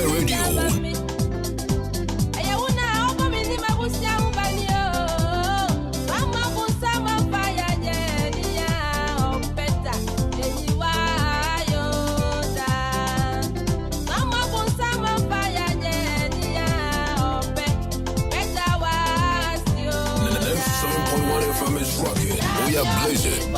Radio. We are blazing.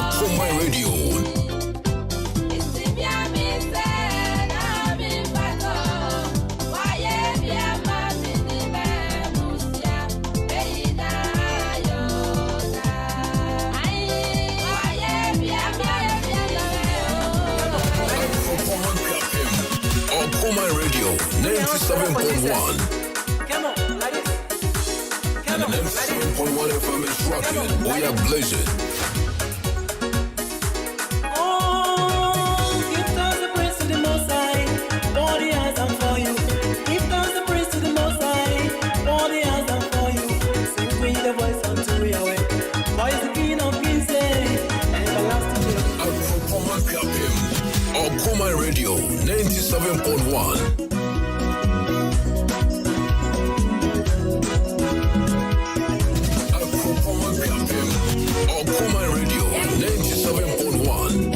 Okoman Radio. Okoman Radio 97.1. Come on, like this. Come on, 97.1 FM is rocking. We are blazing. Oh, give thanks and praise to the Most High. All the eyes are for you. Give thanks and praise to the Most High. All the eyes are for you. Sing with the voice unto Yahweh. For is the King of Kings, everlasting. Okoman Radio 97.1. Okoman Radio 97.1.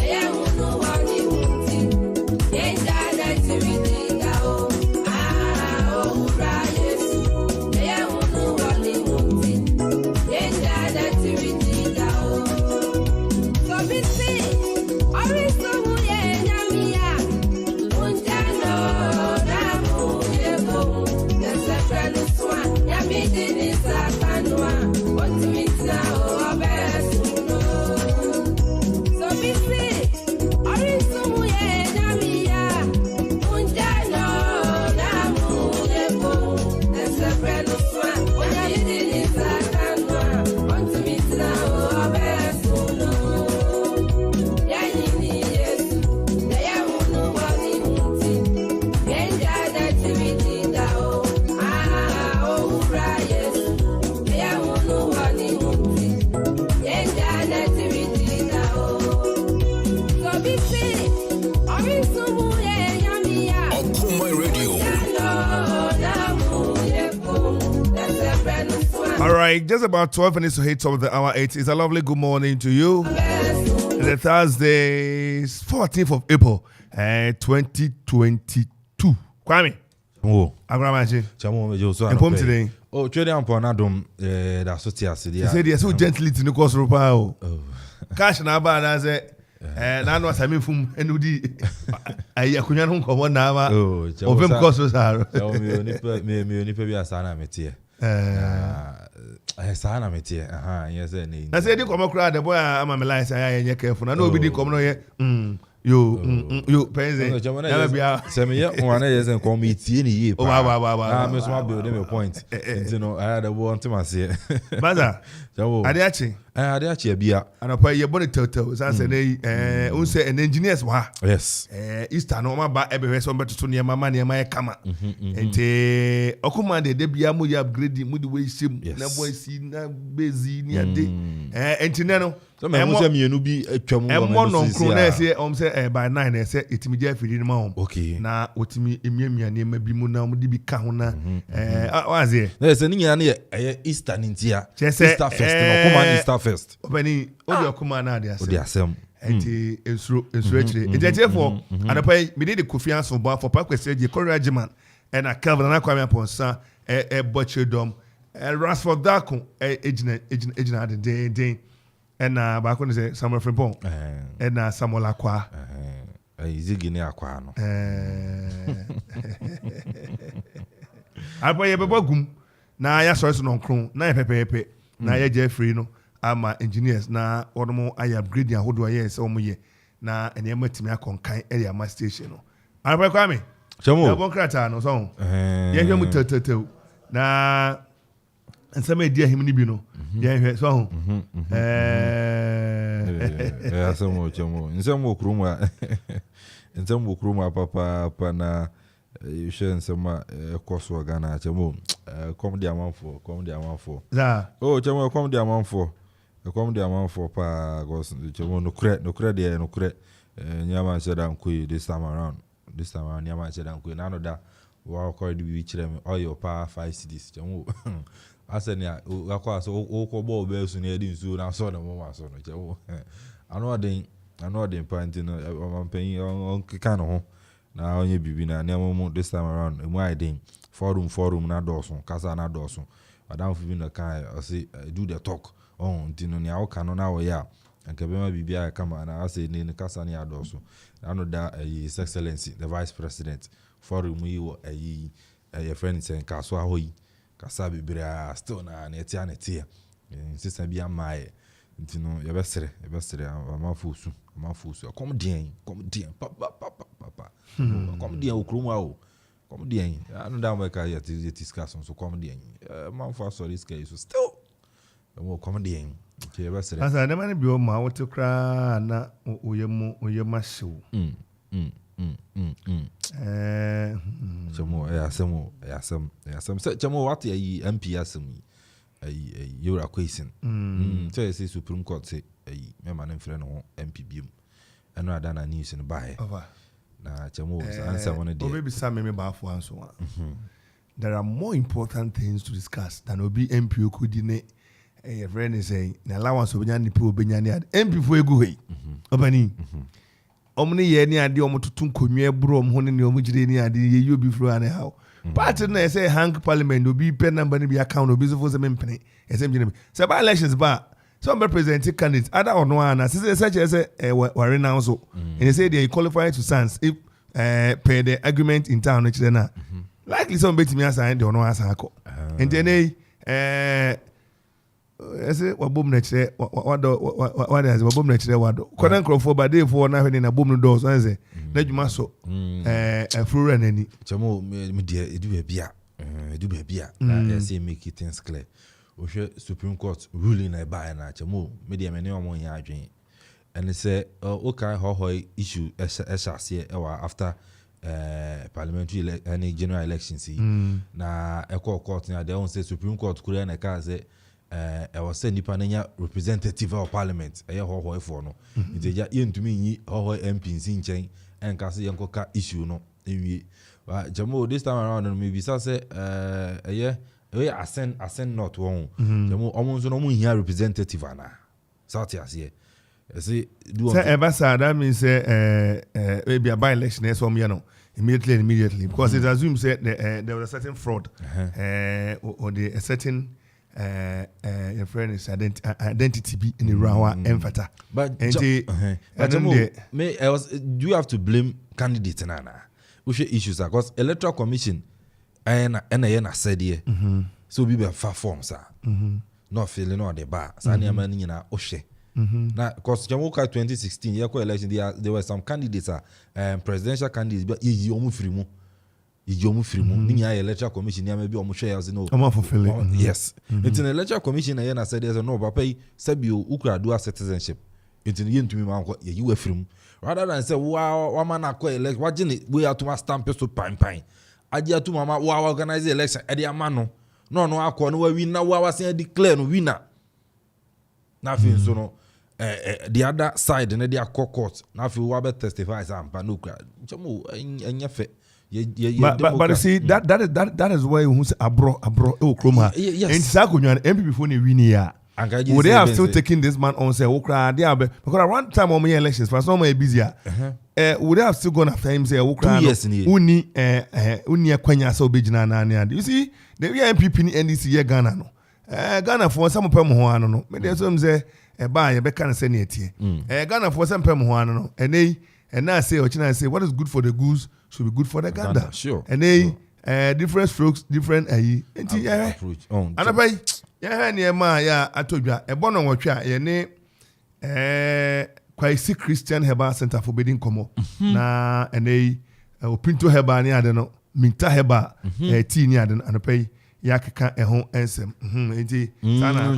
All right, just about 12 minutes to hit top of the hour 8. It's a lovely good morning to you. The Thursday, 14th of April, 2022. Kwame. Oh, Agramachi. Chamo Joso. And Pom today. Oh, Trading upon Adam, the association. He said, yes, so gently to the course of power. Cash and Abba, and I said, and I was having from NUD. I couldn't come on now. Oh, of him course was our. Me, a sana metia. Sana metia. Yes, I said, you come across the boy, I'm a lice. I ain't careful. I know we didn't come here. You pay Send me one years and call me Tieni. Oh, wow. I'm just building a point. You know, I had a one to myself. Mother, I did actually. I had actually a beer. And I pay your bonnet turtle. I said, say an engineer's wa. Yes. Easter no ma everywhere somebody to near my money and my camera. And Okoman de Debia Moody upgrading Moody way sim. Na boy see na busy near day. And Tinano. Some of you be a chum. And one on Crone say by 9 I said it me Jeff in mom. Okay. Na what me imia name be muna mudi be kahuna. Was it? There's an Easter in Tia. Easter Fest. Okoman Easter Fest. Opening Okoman there. Some. And it's actually it's therefore and I pay me did the Kofi Ansong Baffour for Park said the Corrigement and a Calvin and Kwame Ponsa a butcher dom and Rasford Darko agent day and back on the Samuel Frimpong and Samuel Aqua. Easy Guinea Aquano. I pay a bagum. Now I saw on Cron, na pepe, na ya Jeffrey no. Ama engineers na onomo I upgrade and do yes omo ye na enema timi akonkan area ma station no. Arapa Kwame. Chamo. Ya bon krata no so. Ye hwemu tetetew. Na nsema edi ahim ni bi no. Ye hwe so ho. Asemo chamo. Nsemo kruma. Nsemo kruma papa na you share some course for Ghana chemo come the amount for oh chemo come the amount for pa goes chemo no credit nyama said am this time around nyama said am nano da wa call the we chire me all your pa 5 cities chemo asenia akwa so o ball be so na edin so na so na mo so no chemo ano den point no am pen on kika no ho na onye bibi na nemo this time around emu aiden forum na dosun kasa na dosun madam fi na kai I say do the talk on tino ni awoka no na wo ya anka be ma bibi a kama na ase ni kasa ni adosun ano da his excellency the vice president forum yi wo your friend say kaso ahoyi kasa bibira still na netia sister bi amaye tino ye besere amafusu come dien papa come dien okroma o come dien anu da mo ka yet discuss so come dien man for sorry scale so still mo come dien ke besere asa na mani bi o ma wote kra na oyema show chamo asem chamo what yi MP asem you are question so you say Supreme Court say me man frɛ no MPBM ɛno ada na news no bae na chamo answer one day maybe some me Baffour Ansong there are more important things to discuss than obi MP okudine your friend is saying na allowance obenya ni pe obenya ni MP fo egu hei obani omni ye ni ade omotutu nkonwe bro om ho ne omugire ni ade ye yi obi fro ane how party na say hang parliament obi pen number ni bi account obi so for say mempene esem gine say by elections ba some representative candidates other or no one say such as were now so and they say they qualify to sans if per the agreement in town which na likely some bet me assign the no answer ako and then say wabom na kire what is wabom na kire wado kodan crofo ba dey for na hwe na bom no do so say na dwuma so flora nani chamo me dia edu bia na say make it things clear o Supreme Court ruling na ba na chamo me dia me ne omo ya adwen and say o kai ho issue eshase after parliamentary and general elections na court na they won say Supreme Court kure na ka say was say nipa na representative of parliament ho for no iteja yentumi yi ho MP nchen enka say yenkoka issue no enwie jamo this time around no maybe say ascend not won jamo omonzo no mu hia representative ana south here say do say ever say that means say maybe a by election is from immediately because it assumes that there was a certain fraud or a certain your friend is identity be in the rawa emphata but do you have to blame candidate nana we share issues because electoral commission na said here so we be far form sir no feeling no the bar sani man nyina o hwe na because Jamuka 2016 year election there were some candidates presidential candidates but yi omu firi mu ni ya electoral commission ya maybe omu share as no yes it's an electoral commission na said there's no papa sabio ukra dual citizenship it's yin to me man ko ye you firi mu rather than say wa man akọ elect wa gene we atuma stamp so pan adia to mama wa organize election e dey amano no akọ no wa win na wa say declare no winner na fi so no the other side na dia court na fi wa be testify as ampa no kra chamo enya fe but you see that is why who say abro kroma and sakonwa MPP for ne win here would they have still taken this man on say okra they have because around time on elections for some are busy would they have still gone after him say okra uni akwanya so obegina na you see the MPP ni NDC here Ghana no Ghana for some pem ho ano no me dey so say ba ye be kan say na etie Ghana for some pem ho ano no and now say ochina say what is good for the goose should be good for the gander. Sure. And different strokes, different approach. And I near my atobia a bon on what ya ne quite Christian Heba Center for Bidding Como na and Pinto Heba near the no Minta Heba tea near and a pay yakaka a home ansem.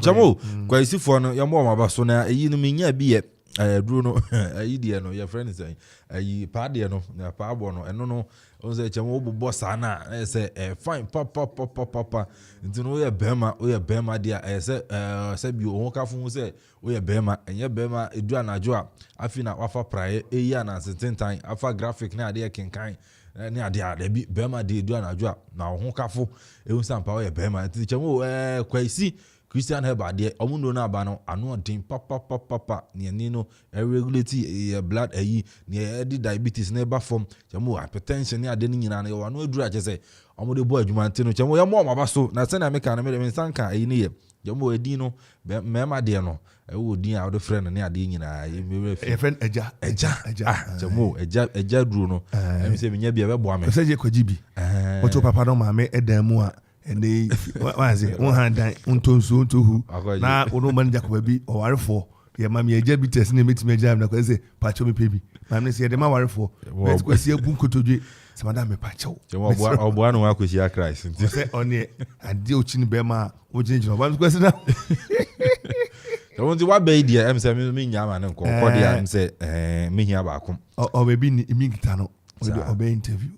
Chamo, quite see for no your mama basona, you know me, be Bruno idea no your friend say party no na paabo no eno no on say chemo boss ana say fine papa nti no we bema dia say bi o ka fun say we bema enye bema edu anajo a afi na wafa prae eyi ana sententan afa graphic na ade kenkan ni ade a bi bema de edu anajo a na ho kafo ehun sampa we bema nti chemo kwaisi Christian Herba de omuno na aba no ano din papa ne no regulate blood ne diabetes na eba form chamo hypertension ne ade nyina na yo ano aduru ache say omude bo adwuma ntino chamo ya mo maba so na se na meka na me sanka ne ye chamo edi no mema de no wo din a wo friend ne ade nyina e friend eja chamo eja duru no em se menya bia be bo ame se je kwajibi oto papa no ma me edan mu a ene wazi handan untonso untohu na ono manager ko bi o warefo ye mam ye ja bites ne metime eja na ko say pacho me pebi mam ne se de ma warefo let ko se abu nkotodwe se madam me pacho obo anu akosi a Christ nti se oni ade ochini be ma o jinjino ba ko se na so wonti wa be dia em se me nya ma ne ko dia em se me hia ba kom o be bi ni mi gita no o be interview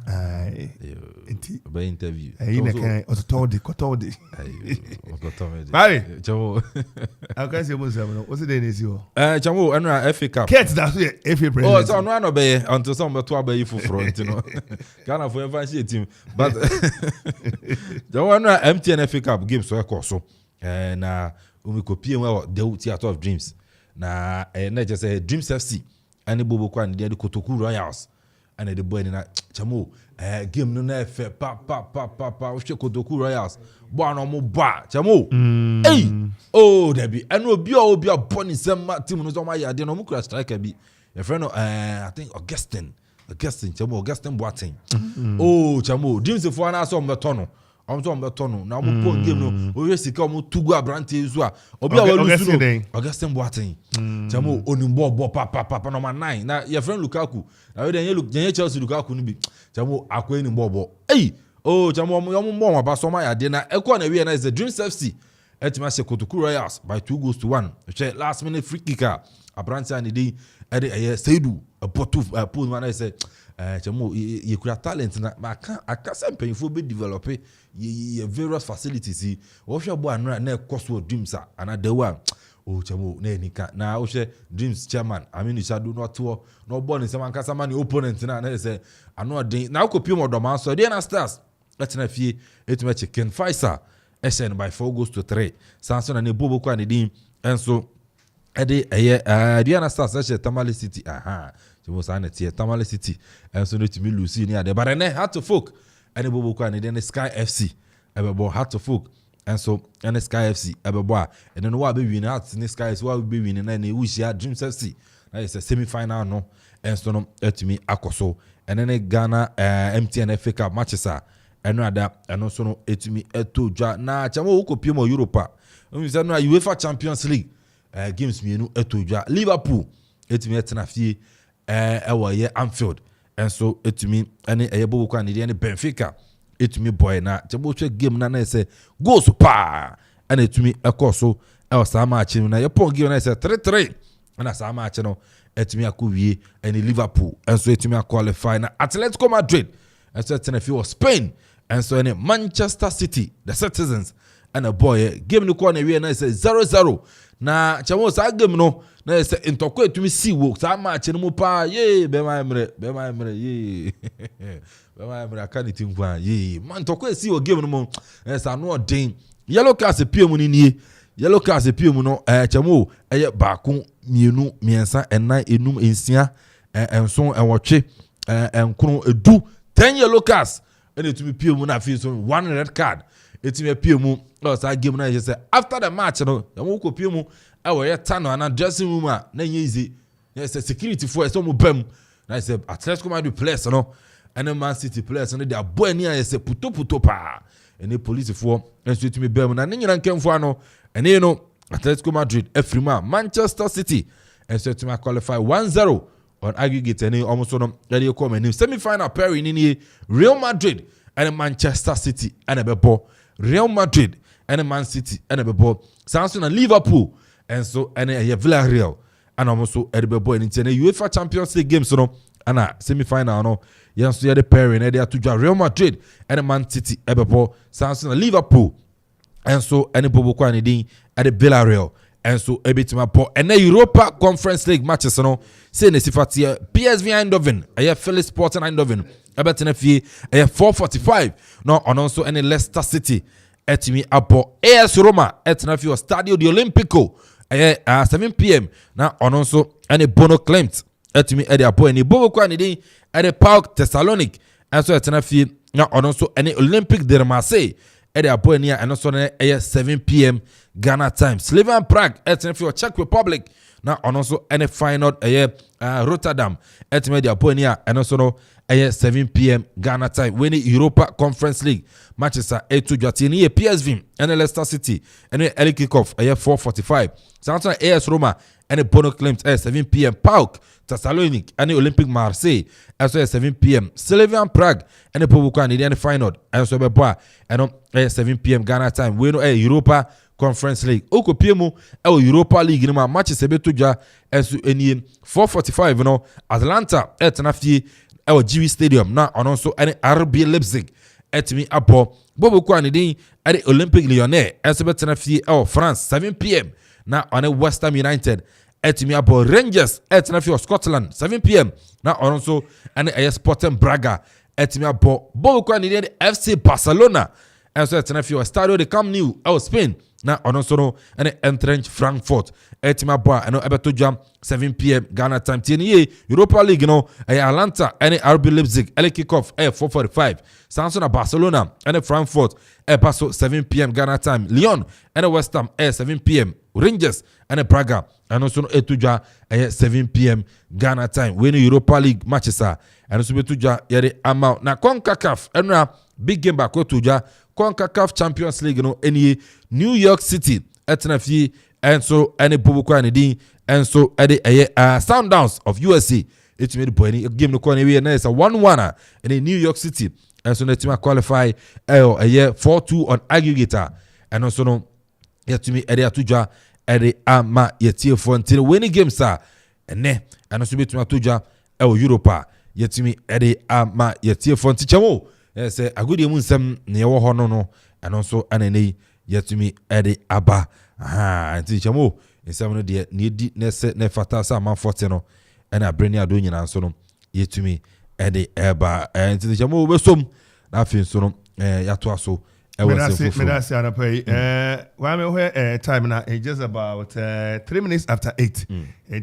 by interview. Kotodi. Right. Chamo. I can't say most of what's the day is you? Chamo, and FA Cup. Ket that's FA president. Oh, so no obey until some but to you for front, you know. Ghana for fancy team. But the one MTN FA Cup game so so. Na we copy well the Theater of Dreams. Na na just say Dreams FC. Ani bobo kwa ndi de Kotoku Royals. And the boy na chamo game no na fe pa o hwe Kotoku Royals bo no mo ba chamo oh there be and obi a boni sem team no so ma ya de no mo kura striker bi your friend I think Augustine chamo Augustine Boateng oh chamo dreams for na so mbeto no omso mbeto no na mo po game no o hwe sika mo tugu abrante zu a obi a walu su no Augustine Boateng chamo onimbo bo pa number 9 na your friend Lukaku na we dey look yen Chelsea Lukaku no bi chamo akwa ni bobo oh chamo mo mo ba so ma ya de na ekọ na we na is the Dreams FC etima se Kotoku Royals by 2-1 che last minute free kicker abrante ani dey ede Seidu potu pool man I say chamo ye kura talent na aka sempanyfo be develop ye various facilities wo hwe bo anura na ekoso Dreams ana dewa oh chamo na enika na wo hwe Dreams chairman Aminu Shadu no to no born se man kasa man opponent na say ano den na akopie modoma so dey na stars letna fie etume chicken Faisal SN by 4-3 Samson na bobo kwa ne din enso ede Diana Stars say Tamale City chamo sa na tie Tamale City enso no timi Lucy ni ade bare ne hat to folk ene bobo kwa ne den Sky FC ebebo hat to folk enso ene Sky FC ebebo a ene no wa be win hat ne Sky so wa be win na ne wuhia Dreams FC na is a semi final no enso no etimi akoso ene ne Ghana MTN FA Cup matches eno ada eno so no etimi etodwa na chamo ukopie mo Europa we say no UEFA Champions League games mienu etodwa Liverpool etimi etena fie ewo ye Anfield enso etimi ene eyebobo kwa ne de Benfica etimi boy na chamo hwe game na say goals pa ene etimi ekoso e sa match na ye pon game na say 3-3 na sa match no etimi akowie ene Liverpool enso etimi qualify na Atletico Madrid enso etena fie of Spain and so in Manchester City, the Citizens and a boy game no corner we na say 0-0. Na chamo sa game no na say intokwe to me see work sa match no pa ye be my emre ye be my emre akani tinkwa ye man tokwe see o game no mo sa no den yellow card se pie mu ni yellow card se pie mu no chamo eye baako mienu miensa enan enum ensia enson enwotwe enkron edu 10 yellow cards and it will be pure na feel so one red card it will be pure mu so game na say after the match no ya mo ko pure mu e we tano na dressing room na easy yes security for so mo bam na say Atletico Madrid players no and Man City players no they boy ni say puto pa and the police for and so it me bam na nyina nkemfo ano and you know Atletico Madrid Afrima Manchester City and so it me qualify 1-0 on aggregate and almost on the come semi-final pair in Real Madrid and Manchester City and a ball. Real Madrid and Man City and a ball. Samson and Liverpool and so and a Villarreal and almost edible boy in UEFA Champions League games no ana semi-final no yanso yɛ de pairing ɛde ato Real Madrid and Man City ɛbɛbɔ Samson Liverpool ɛnso ɛne bobo kwa ne din ɛde Villarreal ɛnso ɛbɛtumi abɔ ɛnɛ Europa Conference League matches no say ne sifatie PSV Eindhoven ɛyɛ Philip Sporting Eindhoven ɛbɛtena fie ɛyɛ 4:45 no ɔno nso ɛne Leicester City ɛtumi abɔ AS Roma ɛtena fie Stadio de Olimpico ɛyɛ 7 p.m. na ɔno nso ɛne Bono Klimt etimi ede apo eni bobo kwa ni din ede PAOK Thessalonic enso etena fie na ono nso ene Olympique de Marseille ede apo eni a eno so ne 7 p.m. Ghana time. Slovan Prague etena fie Czech Republic na ono nso ene final Rotterdam etimi ede apo eni a eno so no 7 p.m. Ghana time. When Europa Conference League matches are 8 to Jatini PSV ene Leicester City ene early kickoff 4:45. Santo AS Roma ene Bono Klimt 7 p.m. PAOK Thessalonic and Olympique Marseille as well as 7 p.m. Slovan Prague and the Pobuka and the final and so and 7 p.m. Ghana time. We know Europa Conference League. Oko PMO Europa League in my matches Sebetuja as any 4:45 you know Atlanta at Nafi GV Stadium now and also any RB Leipzig at me abo Bobuka and the Olympique Lyonnais as Nafi France 7 p.m. now on a West Ham United etimi abo Rangers etina fi Scotland 7 p.m. na also ane Sporting Braga etimi abo Bobo ni FC Barcelona enso etina fi Estadio de Camp Nou Spain na also no ane Eintracht Frankfurt etimi abo eno ebeto jam 7 p.m. Ghana time tieni Europa League no Atlanta ane RB Leipzig ele kickoff 4:45 Samson Barcelona ane Frankfurt paso 7 p.m. Ghana time Lyon ane West Ham 7 p.m. Rangers and Braga and also etuja 7 p.m. Ghana time when Europa League matches are and also etuja yere amount na CONCACAF and big game back etuja CONCACAF Champions League no any New York City etnafi and so any bubuko and and so at the Sundowns of USA it made the game no corner we na is a 1-1 in New York City and so the team qualify 4-2 on aggregator and also no yetumi ede atuja ede ama yetiefo ntire winning games a ene ano so betumi atuja Europa yetumi ede ama yetiefo ntichemo say agudi mu nsem ne ye wo ho no ano so anene yetumi ede aba ntichemo nsem no de ne di ne fata sa man 40 no ena breni ado nyina so no yetumi ede eba ntichemo besom na afin so no yato aso Medasi Anapai. Time now it's just about 3 minutes after 8.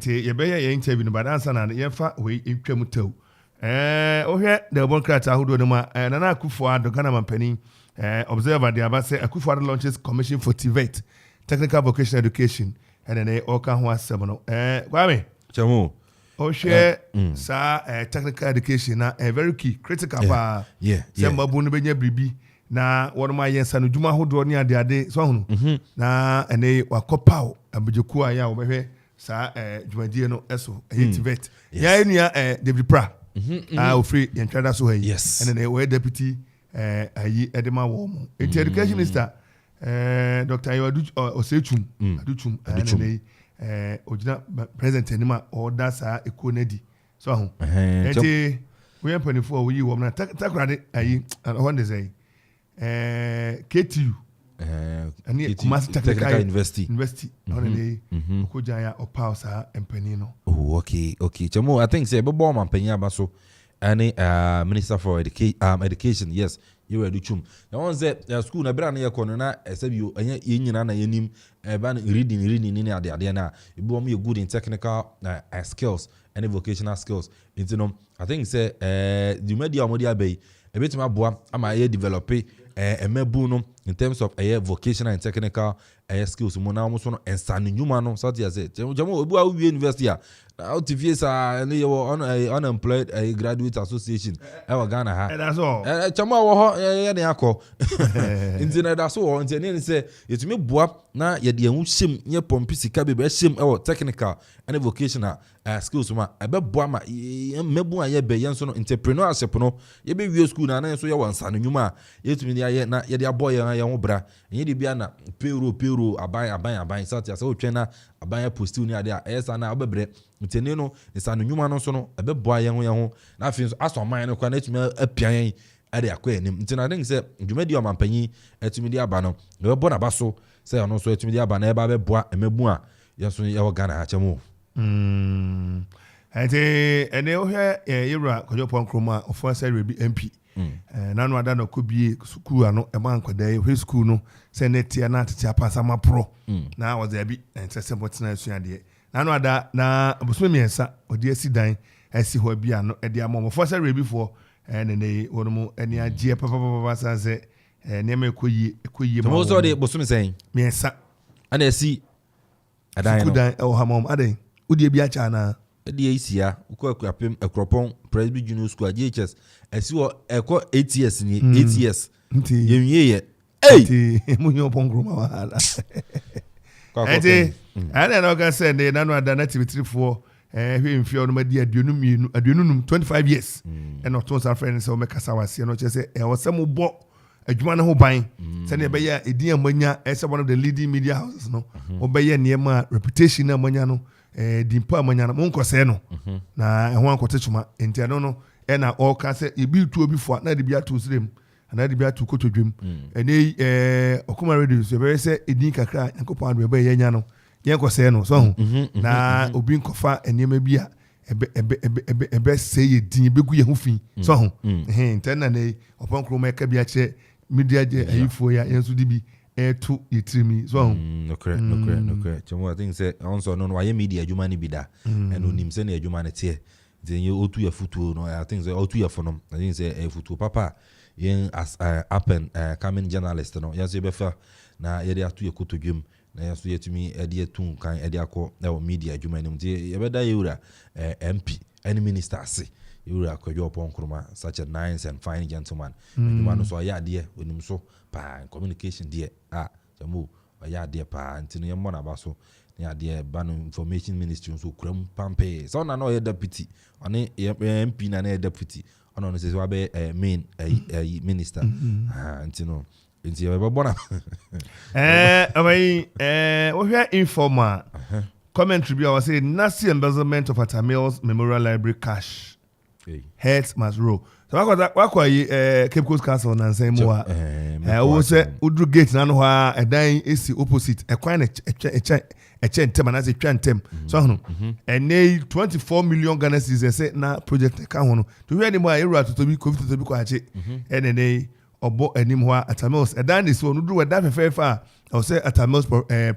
You better interview, but answer and you we in Tremuto. Here the one character who do no more and an Akufo the Ghana penny observer the Abase Akufo launches Commission for TVET Technical Vocational Education and then Okan 7. Kwame Chamu. Share technical education a very key critical pa. Yeah. Samba bunu benye bribi. Na one my yensa no dwuma hodo ne ade so hunu na ene wakopao abujeku aya obehwe sa dwumadie no eso TVET ya enua David Pra ofri yentwada so hayi ene we deputy ayi edema wo mo education minister Dr. Ayadu Osechum aduchum ene ojina president enima order sa ekonedi so hunu enti we empany for we wo na takrade ayi on dey say KTU and Kumasi Technical University on the Okojaya or Pausa and Penino. Oh, okay. Chamo, I think say Bobo man Penya Baso any Minister for Education. Yes, you were Duchum. Now on that school na brand near corner except you and yin and yenim reading in the Adiana. You bomb you good in technical skills and vocational skills. It's I think say the media modia bay a bit my boy am I develop mebuno in terms of vocational and technical skills mo na almost no ensane nyuma no so tia say jamo obu a we university a out TVS unemployed graduate association e Ghana ha that's all chamo wo ho ye ne akọ intina da so wo ntene ni say yetumi boa na ye de hu hyem ye pompi sika be hyem e technical and vocational skills ma e be boa ma mebu a ye be yenso no entrepreneurship no ye be wie school na so ye wansane nyuma yetumi ya na ye de aboye ya ho bra enye de bia na payroll aban sat ya so twen na aban postil ni ade a esa na obebre ntene no nsa no nwuma no so no ebeboa ya ho na afi so aso man no kwa na etumi apian yan ade akwa enim ntina I think say dwumadi o mampanyi etumi de aba no ebebo na ba so say ono so etumi de aba na eba beboa emebu a yeso ye ho Ghana ha chemo ene ohwe yewra kojo pon kroma ofo say rebi MP nanu ada no kobie school ano e man kwada e school no say netia na tete apasa mapro na was there bi ensese botina asuade nanu ada na boso miensa odi asidan asi ho bi ano e de amom ofo say rebi fo nene wono eni agye papa sanse neme ekoyie mo so de boso mi sen miensa ana asi adan no kudan e o hamom adan odi bi acha na edi esia uko akapem ekropon Presby Junior School GHS esi wo eko 8 years ni 8 years yenwie ye munyo pongro wala enti ana no ka say ne nanu ada na tibitrifo hwe mfio no madi aduonum 25 years and not to friends so make kasa wase no che say e wosem bo adwuma no ho ban say ne be ya edin amanya as one of the leading media houses no obeye niema reputation na amanya no dimpa amanya no monkose no na ho ankotechuma enti ano no e na all ka say e bi tu obi fo na de bi atu srem na de bi atu kotodwem ene Okoman radio so be say edin kakra yankopon do be yanya no yankose no so na obi nkofa enema bi a ebe say edin begu ye ho fin so enti na ne opon kroma ka bi a che media je ayifo ya yensu dibi to yitrimi so no correct chemo I think say also no why media adwuma ni bida and onim say na adwuma ne tie then you otu ya futu no I think say otu ya fonom I think say futu papa yen as up and coming journalist no yes be fa na ye de atu ya kotodwem na yaso yetumi e de atu kan e de akọ na media adwuma ni mtie ye beda yewura MP any minister ase yewura kwadwo pon kroma such a nice and fine gentleman adwuma no so ya de onim so pa communication there jamu ya de pa ntino ye mo na ba so ya de ba no information ministry so kuram pampe so na no ye deputy oni MP na deputy ono no se wa be main minister ntino nti ye be bona we hear informal commentary bi I say nasty embezzlement of Atamils Memorial Library cash heads must roll. So wako Cape Coast Castle na nsem mo wo say udru gate na no ha edan esi opposite ekwan eche ntem na se twa ntem so hono ene 24 million Ghana cedis say na project ka hono to we any mo era to bi covid to bi kwa ache ene obo anim ho Atamils edan esi onu dru weda fefefa I say Atamils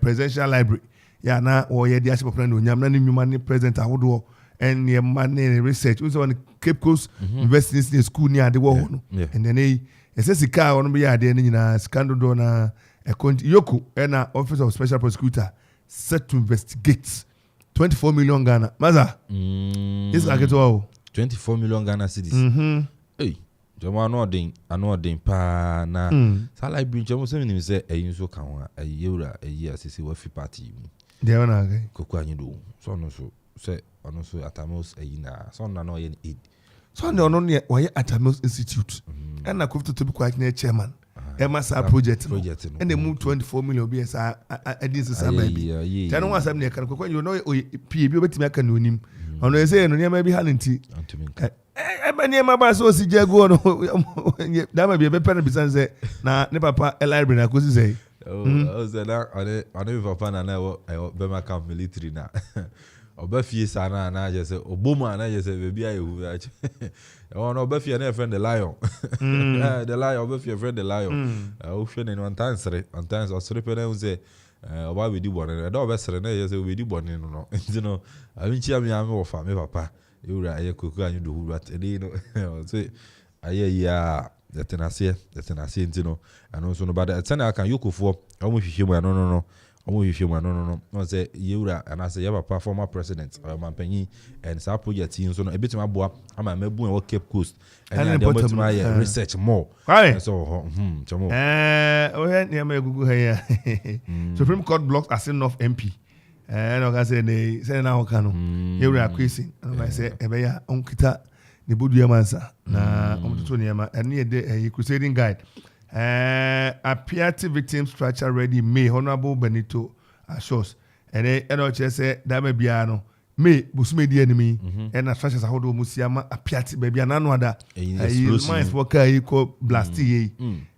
presidential library ya na wo ye di ache popula no nyam na ni nwuma ni president ahodo and your money research was on Cape Coast University School near the war and then it says the car on be there in scandal na Yoku and Office of Special Prosecutor set to investigate 24 million Ghana maza this I get all 24 million Ghana cedis hey jama no den pa na sa library jama so me say eyin so kan wa eyewura eyi asisi wa fi party there na okay koku anyido so no so say ono so Atamils ayina so na no ye aid so na ono ne why Atamils Institute and na Kofi to be quite near chairman MSR project and they move 24 million BS adin say baby tell no one say na kan kokon you know PA bi obetimi aka no nim ono say no ne bi halenti eba ne ma ba so si jago no da ma bi be pen bisan say na ne papa library na kosi say oh say na on papa na na be ma camp military na obafie sana na je say oboma na je say baby ayehu ache oh no obafie na friend the lion the lion obafie friend the lion o hwe ne one times osre pe na u say oba we di bone da obesre na je say we di bone no you know aminchi am wo fa me papa ewura aye koku anyu do hu at dey no say aye ya detenase ntino ano so no bada tena kan yokofo omo hwehwe mu no omo hwehwe mu no say yewura and say your papa former president mampanyi and sa project yin so no ebitima boa ama mabu e Cape Coast and dey ebitima research more so chamo o he ne ma gugu ha ya Supreme Court blocks asking of MP no ka say ne say na ho ka no yewura kwesi no say ebe ya onkita ne bodu ya mansa na omtuto ne ma ene de crusading guide Appear victim structure ready May Honorable Benito assures. And then say that may be ano. May Busme the enemy and a structures a hold of Musiama appear baby and another. Mines worker equal blasty.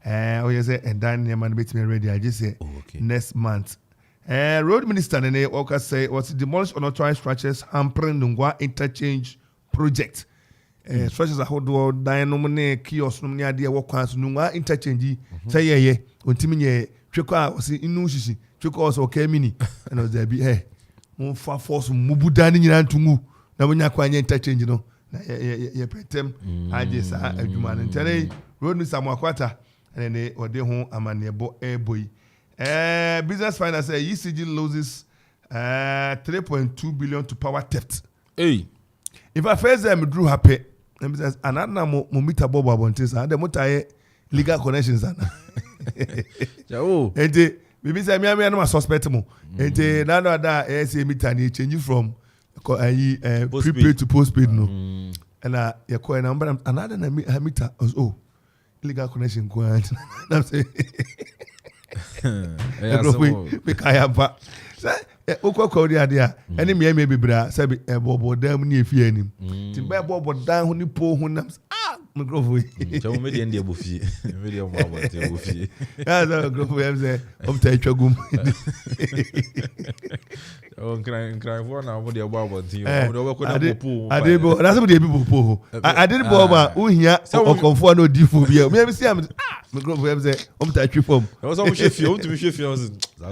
And then your man makes me ready. I just say next month. Road Minister Nene Oka say was demolished unauthorized structures hampering Nungwa interchange project. Structures a hold of Dianomone kiosk no near dear walk once Nungwa interchange. Say ye, when Timmy Chukwa was in Nushi, Chukwa also came in and was there be hey. Mon fa force mubudani nyina ntumu na wonya kwanya interchange no na ye pretem aje sa adwuma no ntere road Minister Mwakwata ene ode ho amanebo boy. Business finance ECG loses 3.2 billion to power theft. Hey, if I first them drew happy, business another mo meter bob abontis and the motor legal connections ana. Oh, ente bibi say me no suspect mo. Ente na no da say meter ni change from prepaid to postpaid no. And ya ko na another na meter oh legal connection go and I'm saying Mikayaba. Say, Okoko dia. Any me bibra. Say, bobo dam ni efie anim. Timba bobo dan ho ni po ho nam. Microphone. Chawo me de ndie bofie. Me de mo abante bofie. Ya so microphone say, obta etwagum. Oh, crying for now. What the about you? Adebo. That's what the people po. Adebo ma uhia okonfo no difu bia. Me see am microphone say, obta etwifom. I was chef you to be chef you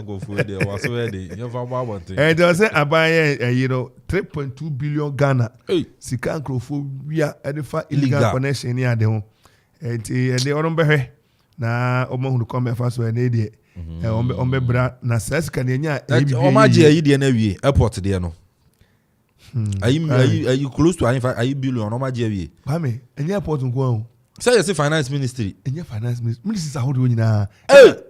go for there was already. You for about thing. And they say abaye you know 3.2 billion Ghana. Sika nkrofo wia edifa illegal connection ni ade ho. Enti ende onombe hwe na omohunu come fa so ene de. Ombe bra na sesika ne nya ebi. Omaje ayi de na wie airport de no. Ayi close to ayi billion omaje wie. Ba me enya airport nko ho. Say you say finance ministry. Enya finance ministry. Ministry how do nyina.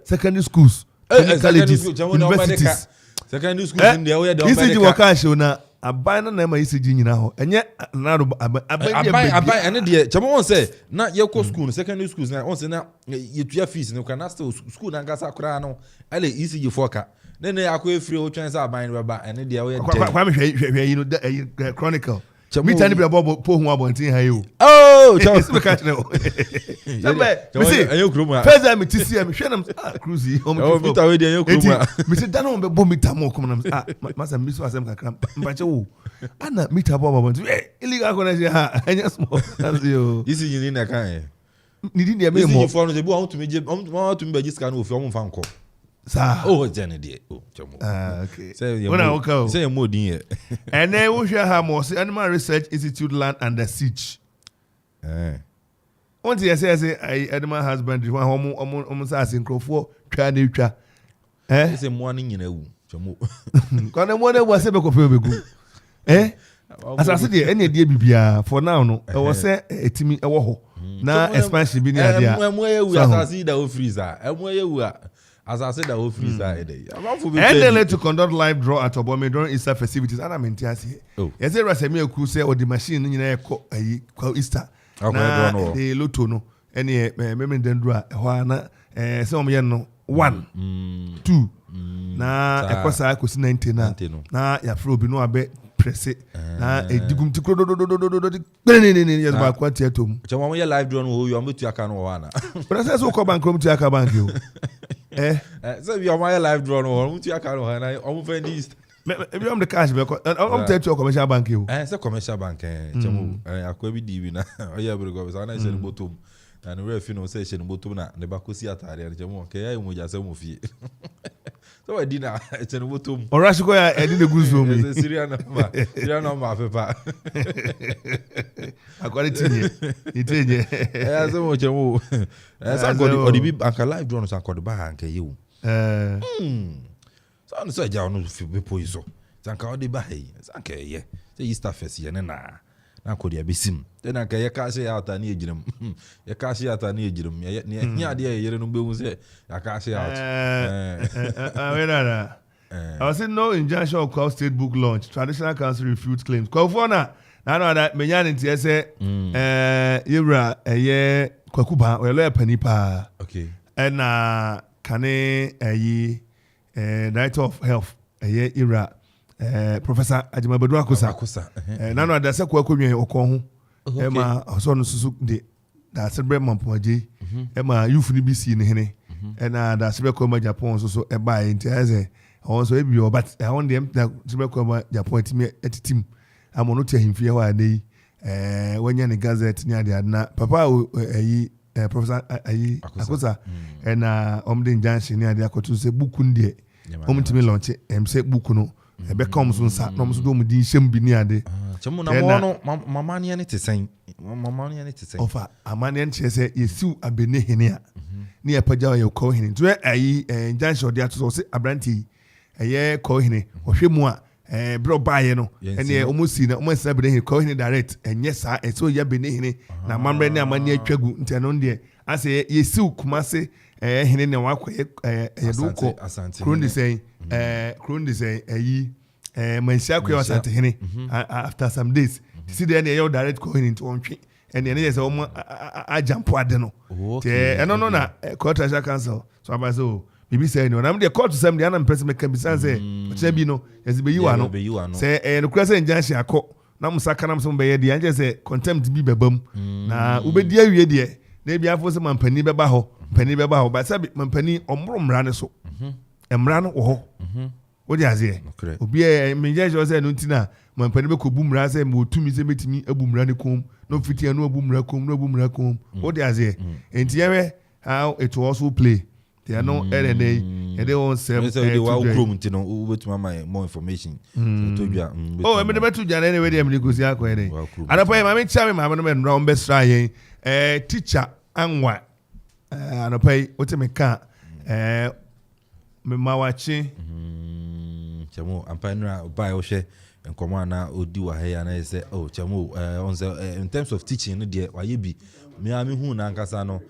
Secondary schools. Colleges, universities. Secondary schools in there where the ECG worker show na aban na ma ECG nyina ho enye na aban ene de chama won say na ye ko school secondary schools na won say na ye tua fees no kana still school na ngasa kra no ele ECG foka na akwa free o twan say aban we ba ene de we kwa me hwe you know chronicle me tani be bobo po hu abontin ha yo it's me catch no first time to see me hwe na cruise o me ta we de ayo kroma me say dan on be bo meter mo come na masa me so asem kakra mbache wo ana meter bobo abontin illegal connection ha anya small that's yo this is in na kan ni di me mo for no se bu want to me be scan no fi o mo fa nko sa jene de chamo okay say when I walk out say mo din here and then we share how more Animal Research Institute land under siege once you say animal husbandry one homo say asincrofo twa na twa say mo ani nyina wu chamo kana mo na wase be ko fe obegu asase de ene de bibia for now no e wo say etimi e wo ho na expansion bi ni ade a mo ye wu asase da o freezer mo ye wu as I said, I will freeze that day. And then let to conduct live draw at Obome during Easter festivities. And I'm in Tiasi. Yes, there was a mere crusade or the machine in a Easter. The Loto no. Any memory then draw. Juana, some no 1, 2. Na a cosa could 90 na ya fro be no abe press it. Na a digum to yes, by quantiatum. Chama your live drone who you are with your can one. But I said so come and come to your bank you. So you are my live drone or to your car and I almost this. Maybe I'm the cash because I'm telling you commercial bank you. It's a commercial bank. Jamu, I could be divina. Oh, yeah, but go. I said bottom. And we have session bottom na the bakusi atari and Jamu. Okay, I will just say so I did it's a bottom. Or I should go and did the good for me. Syrian number paper. I got it in you. Yeah, so much more. As I got the big bank live drones and called the bank. You. So I said, "Y'all know if you pay so." Zanka odi bahi. Zanka yeah. Say Easter fest ye na. Na ko dia besim. Then anka ye cash out ani ejirim. Ye cash out ani ejirim. Ye ade ye yere no behu say ya cash out. Wait na. I was saying no injunction of Kwao State book launch. Traditional Council refutes claims. Kwao na know that menya nti say yewra ye kwakuba we lawyer pani pa. Okay. ɛna kane director of health era Professor Ajimabadu Akosa nano adase kwa konwe okon ho ema so no susu de da sebre mampoaje ema youth ni bisi ni hene ɛna da sebre kwa Japan so eba entiaze on so ebi but on dem da sebre kwa Japan timi etitim amono tia himfie ho adei wanya ne gazette ni ade adna papa Professor Akosa ɛna omde injunction ni ade akotu se buku ndie omtimi launch se buku no ebe come so nsa no so do mu di hyem bi ni ade chemu na mo mama ne ne tesen ofa amane ne chese yesiu abene hene a ne yapaja ye ko hene to injunction ode ato so se abranti ko hene ohwe mu a bro baaye no ene omusi na omusi abene hene ko hene direct enye sa so ya bene hene na mamre ne amane atwagu nteno de ase yesiu kumase hene ne wakoye yeduko Krundi say mansia kwa wasante hene after some days see the any direct going into one tree and the say omo ajampo ade no no na court treasurer council so about so bibi say no na me the court to some the anam person make be say che bi no yes be you ano say no kura say injunction akọ na musaka na mso be ye de anje say contempt bi bebam na ubedi awie de na bia fo say mampani beba ho ba say mampani omro mra ne so emra no wo ho odi azie obi menje jo say no ntina mampani be ko bumra say mo tumi say metimi abumra ne kom no fitia no abumra kom odi azie enti yewe how it was also play they are no LNA and they won't say they were chrome ntino ubetuma my more information so to oh me betu jana anyway dem negosi akọ ere anapa ma me cha me ma no me nra on be sra yen teacher anwa anapa otime ka me mawachi chamo ampanra buy ohwe enkomo na odi wa he na say oh chamo on say in terms of teaching no de waye bi me hu na nkasa no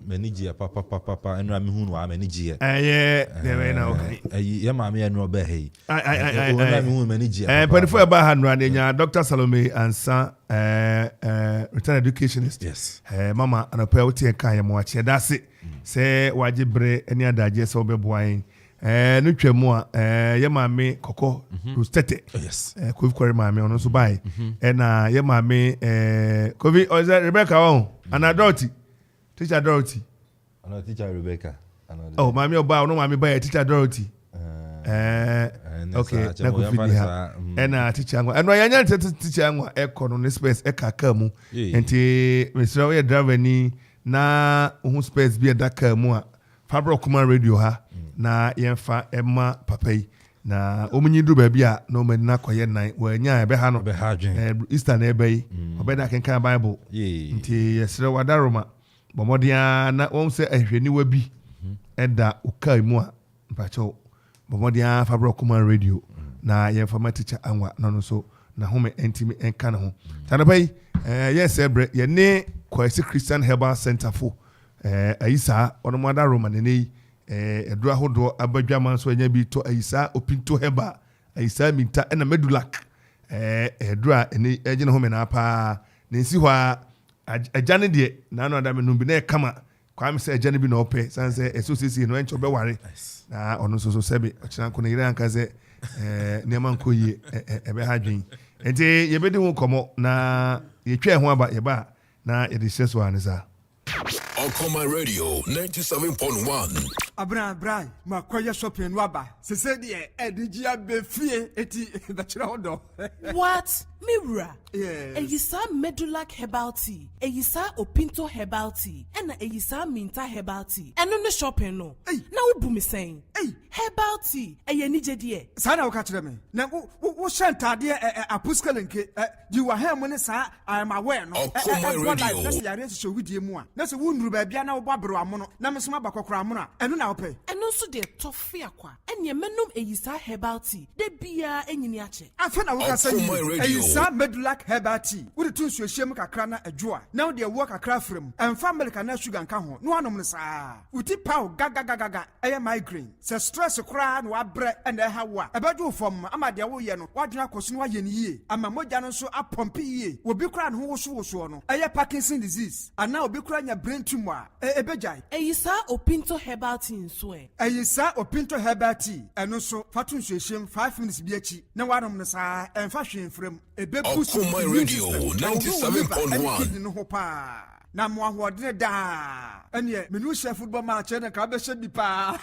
manage papa enra me hu no manage they way na okay ye ma me enra be he enra me hu manage before ba ha no anya Dr. Salome Ansa return educationist yes mama anapa wotie kan ye mo ache da se waje bre eni adaje se obeboan no twemu a ye maame koko rustete yes Kofi kwere maame ono so bai na ye maame Kofi oza Rebecca won ana Dorothy teacher Dorothy ana teacher Rebecca oh maame oba ono maame bai teacher Dorothy okay na Kofi ha na teacher ngwa eno yanya teacher ngwa ekono ne space ekaka mu enti Mr. we driver ni na ohun space bi edaka mu a Fabro Okoman radio ha na yemfa emma papai na omunyi du ba bia na omani na koye nan wanya ebe ha no Easter na ebe yi obeda kenkan Bible nti yesre wadaroma bomodia na won se ahwani wa bi eda ukai mu a mpacho bomodia Fabro Okoman radio na yemfa ma teacher anwa no so na home entimi enka na ho tanabai yes ebre ye ne Kwesi Christian Herbal Center for ayisa ono mo adaroma ne edura hodo abadwaman so anya bi to ayisa opinto heba ayisa minta na medulak edura ene agene ho me na pa ne nsi ho agane de na no adame no bi na kama kwa me se agane bi na ope sanse esosisi no encho be ware na ono so sebe ochina ko ne yire anka se ne man ko yi ebe ha dwen enti yebedi ho komo na yetwa ho aba yeba na edisheso anisa Okoman Radio 97.1. Abra, makoya shopping waba. Se de edigia befie eti bachira hodo. What? Mirror? Yes. Eyisa Medulac Herbal Tea. Eyisa Opinto Herbal Tea. And Eyisa Minta Herbal Tea. And on the shopping no. Hey. Now who me saying? Hey. Herbal Tea. Eye nije die. Sana wakachire me. Na wo shanta de apuskelenke. You are here when sa I am aware no. Okoman Radio. Na yare so widie mu a. Na se wo nuru ba bia na wo babro amono. Na me soma bakokora amono. Eno na na ope ɛno nso de tofe akwa ɛne menum eyisa herbal tea de bia enyini ache afa na woka say Okoman Radio. eyisa medulac herbal tea wo de tunsu ehiem kakra na adwoa na wo de wo kakra frem emfa milk na sugar nka ho no anom no saa uti pow gaga eye migraine se stress kra na wabrɛ na ɛha wo a ɛbɛdwo fam ama de wo ye no wadwena koso no waye ne yie ama mogya no nso apompe yie obi kra no ho woso no eye Parkinson disease ana obi kra nya brain tumor ebejai eyisa opinto herbal tea nso eyisa opinto herbal tea eno so fatun hwehwem 5 minutes bi achi na wanom no saa emfa hwemfrem ebebusu Okoman Radio 97.1 no ho pa na mo ahoɔdene da ɛne menu hyɛ football match na ka bɛhyɛ bi pa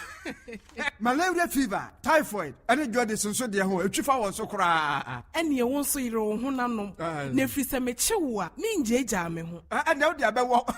malaria fever typhoid ɛne jode sonso de ho etwifa wɔ so koraa ɛne wo nso yire wo ho nanom na firi sɛ mechewo a menjeja me ho ɛna wo de abɛwɔ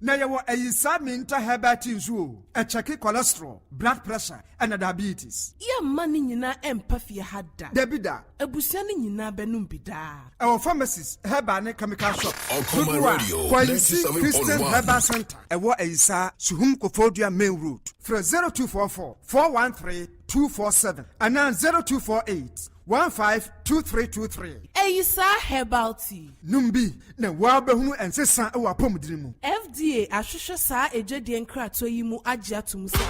na yɛwɔ eyisa minta herbal tea nso o ɛkyɛke cholesterol blood pressure ɛna diabetes yɛmma ne nyinaa ɛmpa fie ha da dabida abusua ne nyinaa bɛnom bi daa ɛwɔ pharmacies herbal ne chemical shop Okoman Radio Kwaisi Christian 97.1 Herbal Center ɛwɔ eyisa Suhum Kofodua Main Road frɛ 0244 413 247 anaa 0248 152323 eyisa herbal tea numbi na wabɛhunu ɛnsesa ɛwɔ apɔmudiri mu FDA ahwehwɛ saa ejadie nkrato yi mu agye atum sɛ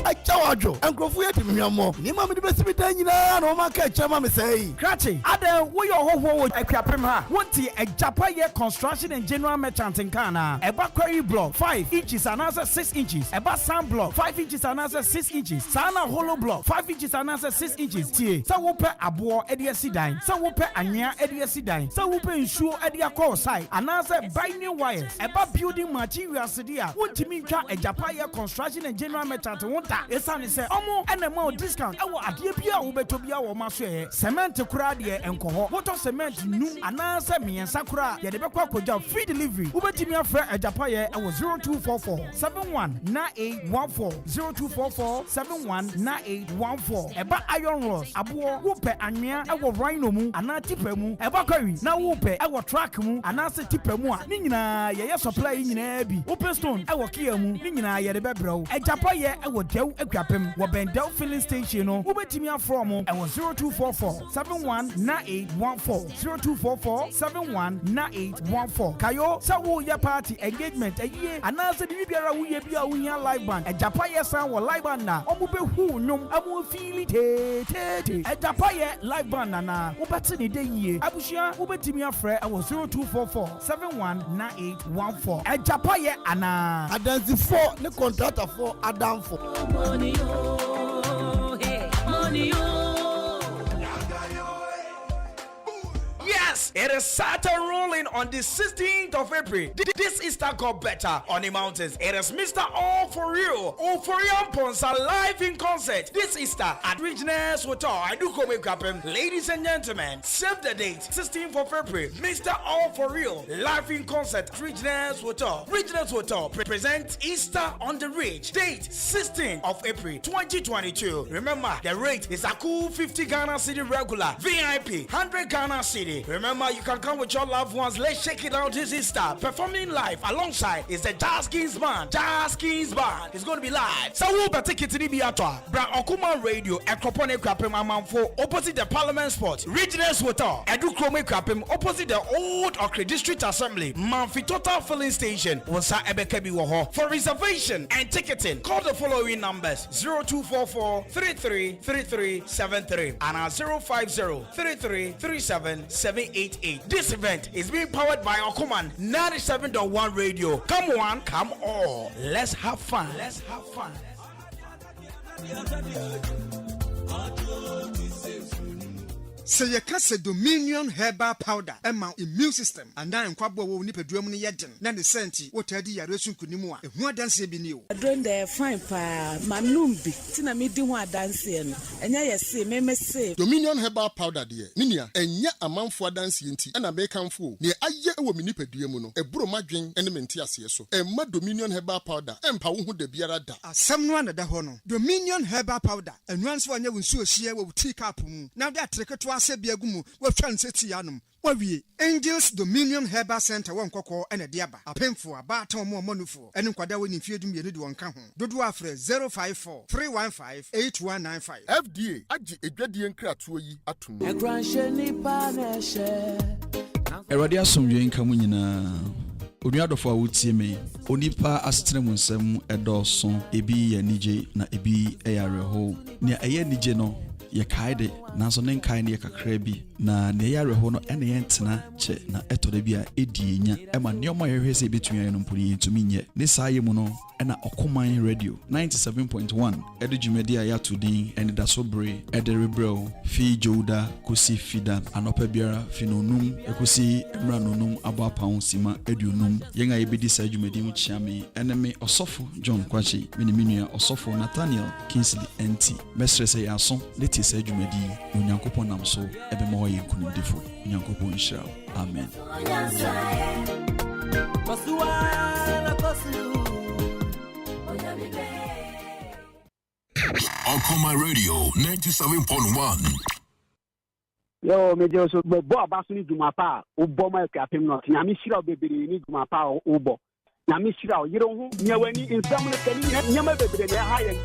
Achawajo, Uncle Fuet, Miamo, Nimam de Besibitana, no man catch a mamma say. Cratchy, Ada, we your whole Equipima, want a Japaye construction and general merchant in Ghana, a Bakari block 5 inches and another 6 inches, a Basan block 5 inches and another 6 inches, Sana hollow block 5 inches and another 6 inches, T. Sawupe Abo Edia Sidine, Sawupe Anya Edia Sidine, Sawupe ensure Edia call side, another binding wires, about building materials, want to meet a Japaye construction and general merchant. Esani se omo enema discount ewo adie bia wo betobia wo maso cement kura de enkoho water cement nu anansa miensa kura ye de bekwa koja free delivery wo betimi afra ajapa ye ewo 0244 719814 0244 719814 eba iron rods abo wo pe anwea ewo rhino mu ana tipa mu eba kwari na wo pe ewo track mu anansa tipa mu a ni nyina ye supply nyina bi wo pe stone ewo kia mu ni nyina ye de bebrew ajapa ye ewo dew ekwapem wo bendel filling station no wo betimi afro mo ewo 0244 719814 0244 719814 kayo sa wo ya party engagement aye anase bi biara wo ye bia wo hia live band ajapa ye san wo live band na omo be hu nwom amo feel te ajapa ye live band na wo beti ne de yie abusua wo betimi afre ewo 0244 719814 ajapa ye ana Adansi 4, the contractor for Adam 4. Money, oh, hey, money, oh. Yes, it is Saturn rolling on the 16th of April. This Easter got better on the mountains. It is Mr. All For Real, Oforian Ponsa live in concert this Easter at Regionals Hotel. I do come make happen. Ladies and gentlemen, save the date, 16th of April. Mr. All For Real live in concert at Regionals Hotel. Regionals Hotel presents Easter on the Ridge. Date 16th of April 2022. Remember, the rate is a cool 50 Ghana City regular, VIP 100 Ghana City. Remember, you can come with your loved ones. Let's shake it out this Easter. Performing live alongside is the Jazz Kings Band. Jazz Kings Band is going to be live. So we'll be taking to the Biatwa. Bra Okoman Radio, Ekropone Krapim Amamfo, opposite the Parliament Sport. Regionals Hotel, Edu Krome Krapim, opposite the Old Okre District Assembly. Manfi Total Filling Station. Wonsa Ebekebi Woho. For reservation and ticketing, call the following numbers: 0244 333373 and 050 3337 788. This event is being powered by Okoman 97.1 Radio. Come on, come all. Let's have fun. Let's have fun. Say you can say Dominion Herbal Powder, Emma immune system, and then Quabo will nip a drum in the yet. Then the senti, what I did, Yaresun Kunimua, and what dance be new. I don't dare fine pa, Manumbi, Tina me do one dancing, and I say, me say Dominion Herbal Powder, dear, Ninia, and yet a man for dancing tea, and a bacon fool. Near I yet will nip a diamono, a bromagin, and a mentias so, and my Dominion Herbal Powder, and Pawu de Biara da. Someone at the honor. Dominion Herbal Powder, and once one you will sue a share will take up. Now that trick to wase biagumu wa twan seti yanum wawie Angels Dominion Herbal Center won kokko ene diaba apemfo aba ton mo manufo ene kwada woni fiedum yenu de won ka ho dodo afre 054 315 8195 FDA agi edwadie nkratoɔ yi atum Eradi asomdwe nka mu nyinaa onuadofo a wotie me onipa asetene mu nsɛm ɛdɔɔso ebi yɛ nigye na ebi ɛyɛ awerɛho nea ɛyɛ nigye no yɛ kaide nanso ne nkae ne yɛ kakra bi na ne yɛ awerɛho no ɛne yɛ ntena kyɛ na ɛtɔda bi a ɛdi nya ɛma nneɔma yɛhwɛ sɛ ɛbɛtumi ayɛ no mponi yɛntumi nyɛ ne saa yɛ mu no ɛna Okoman Radio 97.1 ɛde dwumadi a yɛato din ɛne da so bere ɛde rebrɛw fi Jouda kosi fida anɔpa biara fi nonum ɛkosi mmra nonum abɔ apawo sima aduonum yɛn a yɛbɛdi saa dwumadi mu kyia me ɛne me ɔsɔfo John Kwachi me ne me nua ɔsɔfo Nathaniel Kingsley NT mɛsrɛ sɛ yɛaso ne tie saa dwumadi na Onyankopɔn nam so ɛbɛma wɔyɛ nkonimdifo Onyankopɔn nhyira wo amen. Okoman Radio 97.1. Yo, me just bo abasu ni jumapa o bo ma ka pem no nya me shira bebere ni jumapa o bo nya me shira o yiro hu nya wani insam ne tani nya ma bebere ne ha yen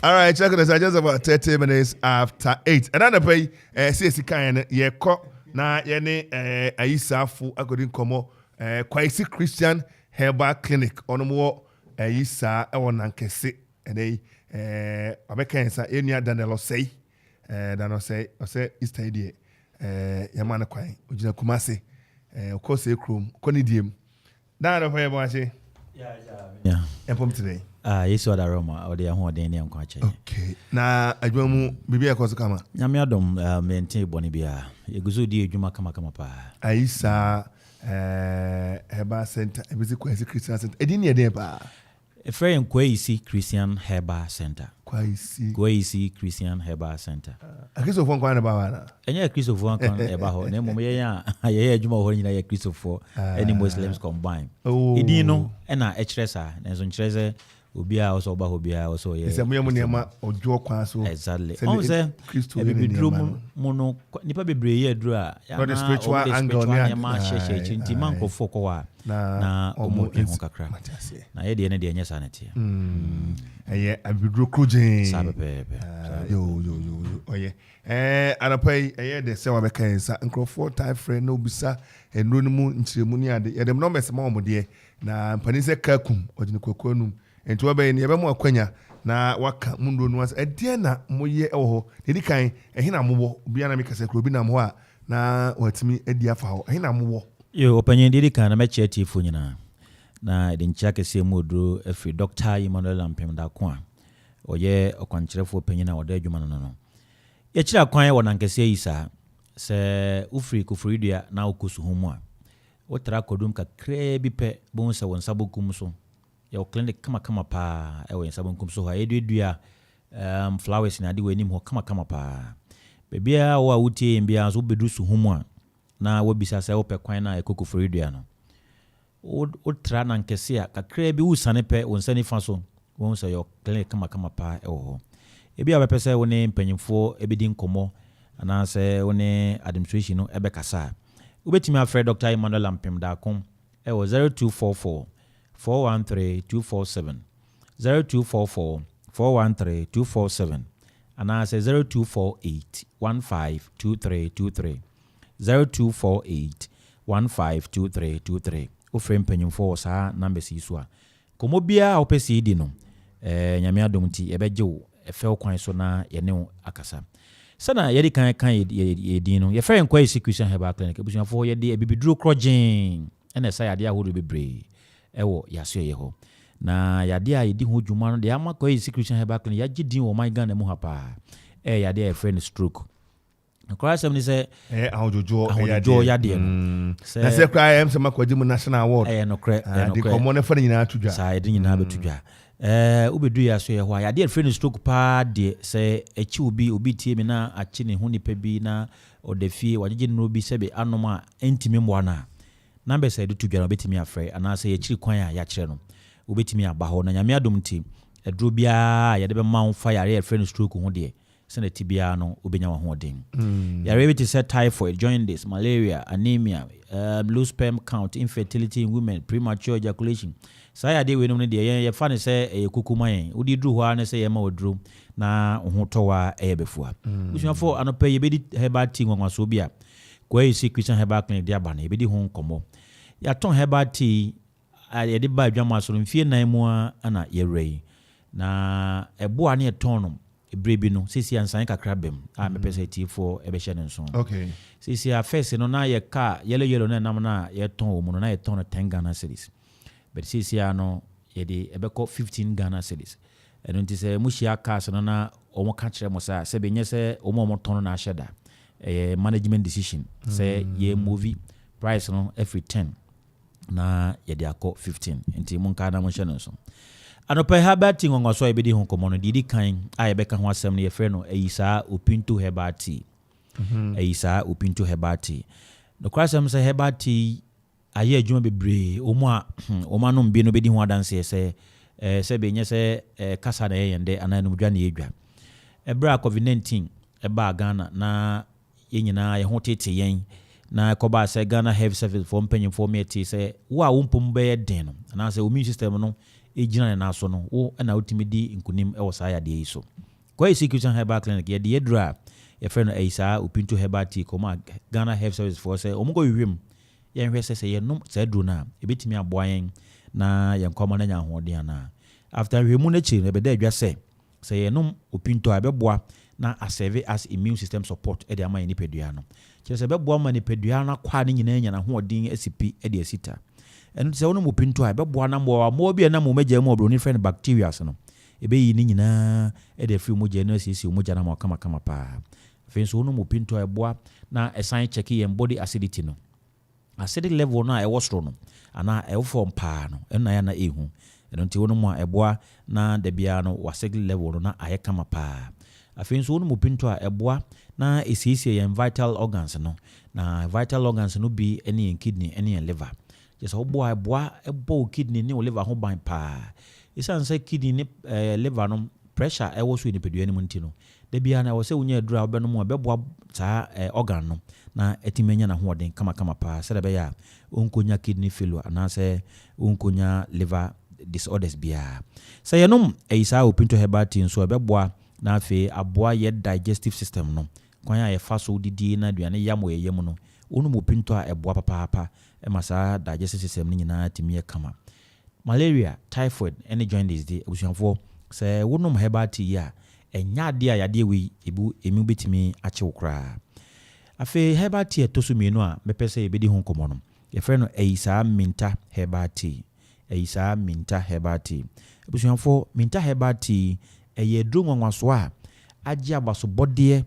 All right, check this. I just about 30 minutes after 8. Another pay, CSC kind ye ko na ye ne ayisafu according komo Kwaisi Christian Herbal Clinic onomo ayisa e won nankese ene abeka nsa enia Daniel say Daniel say Easter die yamana kwan ogina Kumase okose krom konidiem Daniel pay bo ache yeah empom today yes what aroma or the ho den ne nkwache okay na adwamu bibi ekoso kama nyame adom maintain boni bia yeguzo di adwuma kama pa aisa Herbal Center ebisi Kwaisi Christian Center edini eden pa Efrain Kwaisi Christian Herbal Center Kwaisi Christian Herbal Center Christopher kwan ba wana enye Christopher kwan e ba ho na mom ye adwuma ho nyina ye Christopher any Muslims combine edin no na echresa na so nchrese obia also ba obia also ye se mo nema ojo kwan so exactly on say Christo be drum mono nipa bebre ye dru a the spiritual angle ne ma hye nti man kofo ko wa na omo ehu kakra na ye de ne de nya sanete eye abidro krujin sabe yo oye anapai eye de se wa be kan sa nkrofo type friend no bisa enro no mu nchiremu ni ade ye dem no mese ma omode na mpani se kakum ogine kokonum enti wa be ni ebe mu akwanya na waka mundo no ase edie na moye ewo ho dedi kan ehina mowo bia na mekase kro bi na mo a na watimi edi afa ho ehina mowo yo opanyin dedi kan na meche tifo nyina na de nchia kese mu odro every doctor Emmanuel Lampem da ko a oye okwankyerefo opanyin na oda adwuma no ye kira kwan wo na nkese yi sa se ufri kufridua na okosu homu a wotra kodum kakra bi pe bon se won sabokum so your clinic kama pa ewe sabonkum so ha edua flowers na de wanim ho kama pa bebia wo awutie mbia so bedu su homu a na wobisa se wo pe kwan na ekokofridua no o tra na nkese a kakra bi usane pe wonsani fa so won se your clinic kama pa ewo ho ebia be pese wo ne mpanyimfo ebedi nkomo ana se wo ne administration no ebe kasa ubetimi afre Dr. Emmanuel Lampem da kom ewo 0244 413-247 0244-413-247 and I say 0248-152323 0248-152323 o frame penyon for sa number si so a komo bia opesi di no nyame adom ti ebeje wo efel kwan so na ye ne akasa sana ye di kan ye di no ye frame Kwaisi Christian Herbal Clinic ebusuan for ye di ebibiduro krojin ene sa yade ahodo bebre ewo yaso ye ho na yade a yedi ho dwuma no de ama Kwaisi Christian Herbal Clinic ya gidin wo man Ghana mu hapa yade a friend stroke akora sem ni se ahojojo yade no na se kra am se makwaji mu national award no kre de komo ne fa nyina atudwa sa yede nyina betudwa ubedu yaso ye ho yade a friend stroke pa de se echi obi tie me na achi ne ho nipa bi na odefie wagege no bi sebe anoma entimi mwa na number said to get betimi afre and I say chiri kwan ya kire no obetimi aba ho na nyame adom ti edro bia ya de be ma fire ya friend stroke ho de sene tibia no obenya ho den ya ready set typhoid jaundice malaria anemia low sperm count infertility in women premature ejaculation saya de we no de ye fa ne se kukuman odi dru ho ne se ye ma odru na ho towa befua usuafo anopa ye bedi herbal tea nwanwaso bia Kwaisi Christian Herbal Clinic dia ba na ebedi ho nkomo ya ton herbal tea ye de ba adwama so mfie nan mu ana ye rei na ebo a na ye ton no ebrebi no sisi ansan kakra bem a me pese tea for ebe hye ne nso okay sisi a face no na ye ka yellow na nam na ye ton o mu no na ye ton 10 Ghana cedis but sisi a no ye de ebe ko 15 Ghana cedis eno nti se muhia ka so na omo ka kire mo sa se benye se omo ton na aheda management decision say ye movie price no every 10 na ye de akọ 15 enti mun ka na mo hye no so anopa herbal tea ngwaso ebedi ho komo no didi kan a ye beka ho asem no ye frɛ no ayisa opinto herbal tea ayisa opinto herbal tea no kwasem say herbal tea aye adwuma bebre omo no mbi no bedi ho adanse se se benye se kasa na ye yende ananu dwa na yedwa ebra COVID-19 eba Ghana na yenyina ye ho tete yen na koba se Ghana Health Service for mpanyin for me say wo a wompom be den no na say immune system no gyina na so no wo na wotimi di nkunim e wo saa yade yi so kwa execution herbal clinic ye de edra ye friend no saa opinto herbal tea koma Ghana Health Service for say omugo wiwem ye nhwe se ye nom saa duro na ebetimi aboa yen na ye nkoma na nya hoden ana after we mu na chi na be da adwa se ye nom opinto abeboa na serve as immune system support e de ama ni pedua no che se beboa ma ni pedua na kwa ni nyina nya na hoden asipi e de asita enu se wonom opinto abeboa na mo bi na mo meja mu obro ni friend bacteria no ebe yi ni nyina e de free moja na sisi moja na kama pa fenso wonom opinto eboa na esan check yen body acidity no acidic level na e wosro no ana e form pa no ena ya na ehu eno nti wonom a eboa na de bia no acidic level no na aye kama pa afenso wonom opinto a eboa na esisi yen vital organs no na vital organs no bi ene kidney ene liver just obo eboa ebo kidney ne liver ho ban pa isan say kidney ne liver no pressure e wo so ni pedua ni munti no de bia na wo se wonya adura obe no mo beboa saa organ no na etimenya na hoden kama pa se de be ya onkonya kidney failure ana se onkonya liver disorders bia se yenom eisa opinto herbal tea so beboa na afi aboa ye digestive system no kwanya ye fa so didi na aduane yamo ye yemu no onum opinto a eboa papa e masa digestive system ni nyina timie kama malaria typhoid any jaundice dey obusuafo se wonom herbal tea ya enya de a yade we ebu emi betimi ache wokra afi herbal tea to so mienu a mepese ebedi ho komo no ye frɛ no eisa minta herbal tea eisa minta herbal tea obusuafo minta herbal tea eye drum nwanso a agi abaso bode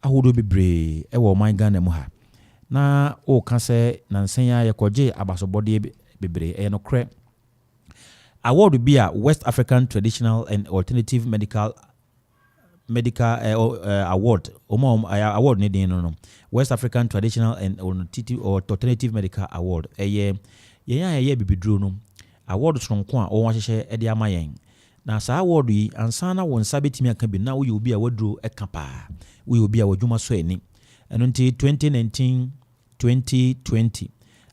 ahodo bebre e wo man Ghana mu ha na o ka se nansen ya ye koje abaso bode bebre e no kre award be a West African Traditional and Alternative Medical award award ne din no West African Traditional and Alternative Medical Award ye bibidro no award sonko a o wahye e de ama yen na sa award yi ansana won sabetimi aka bi na wo ye obi a wadro eka pa wo ye obi a wadwuma so ani eno nti 2019-2020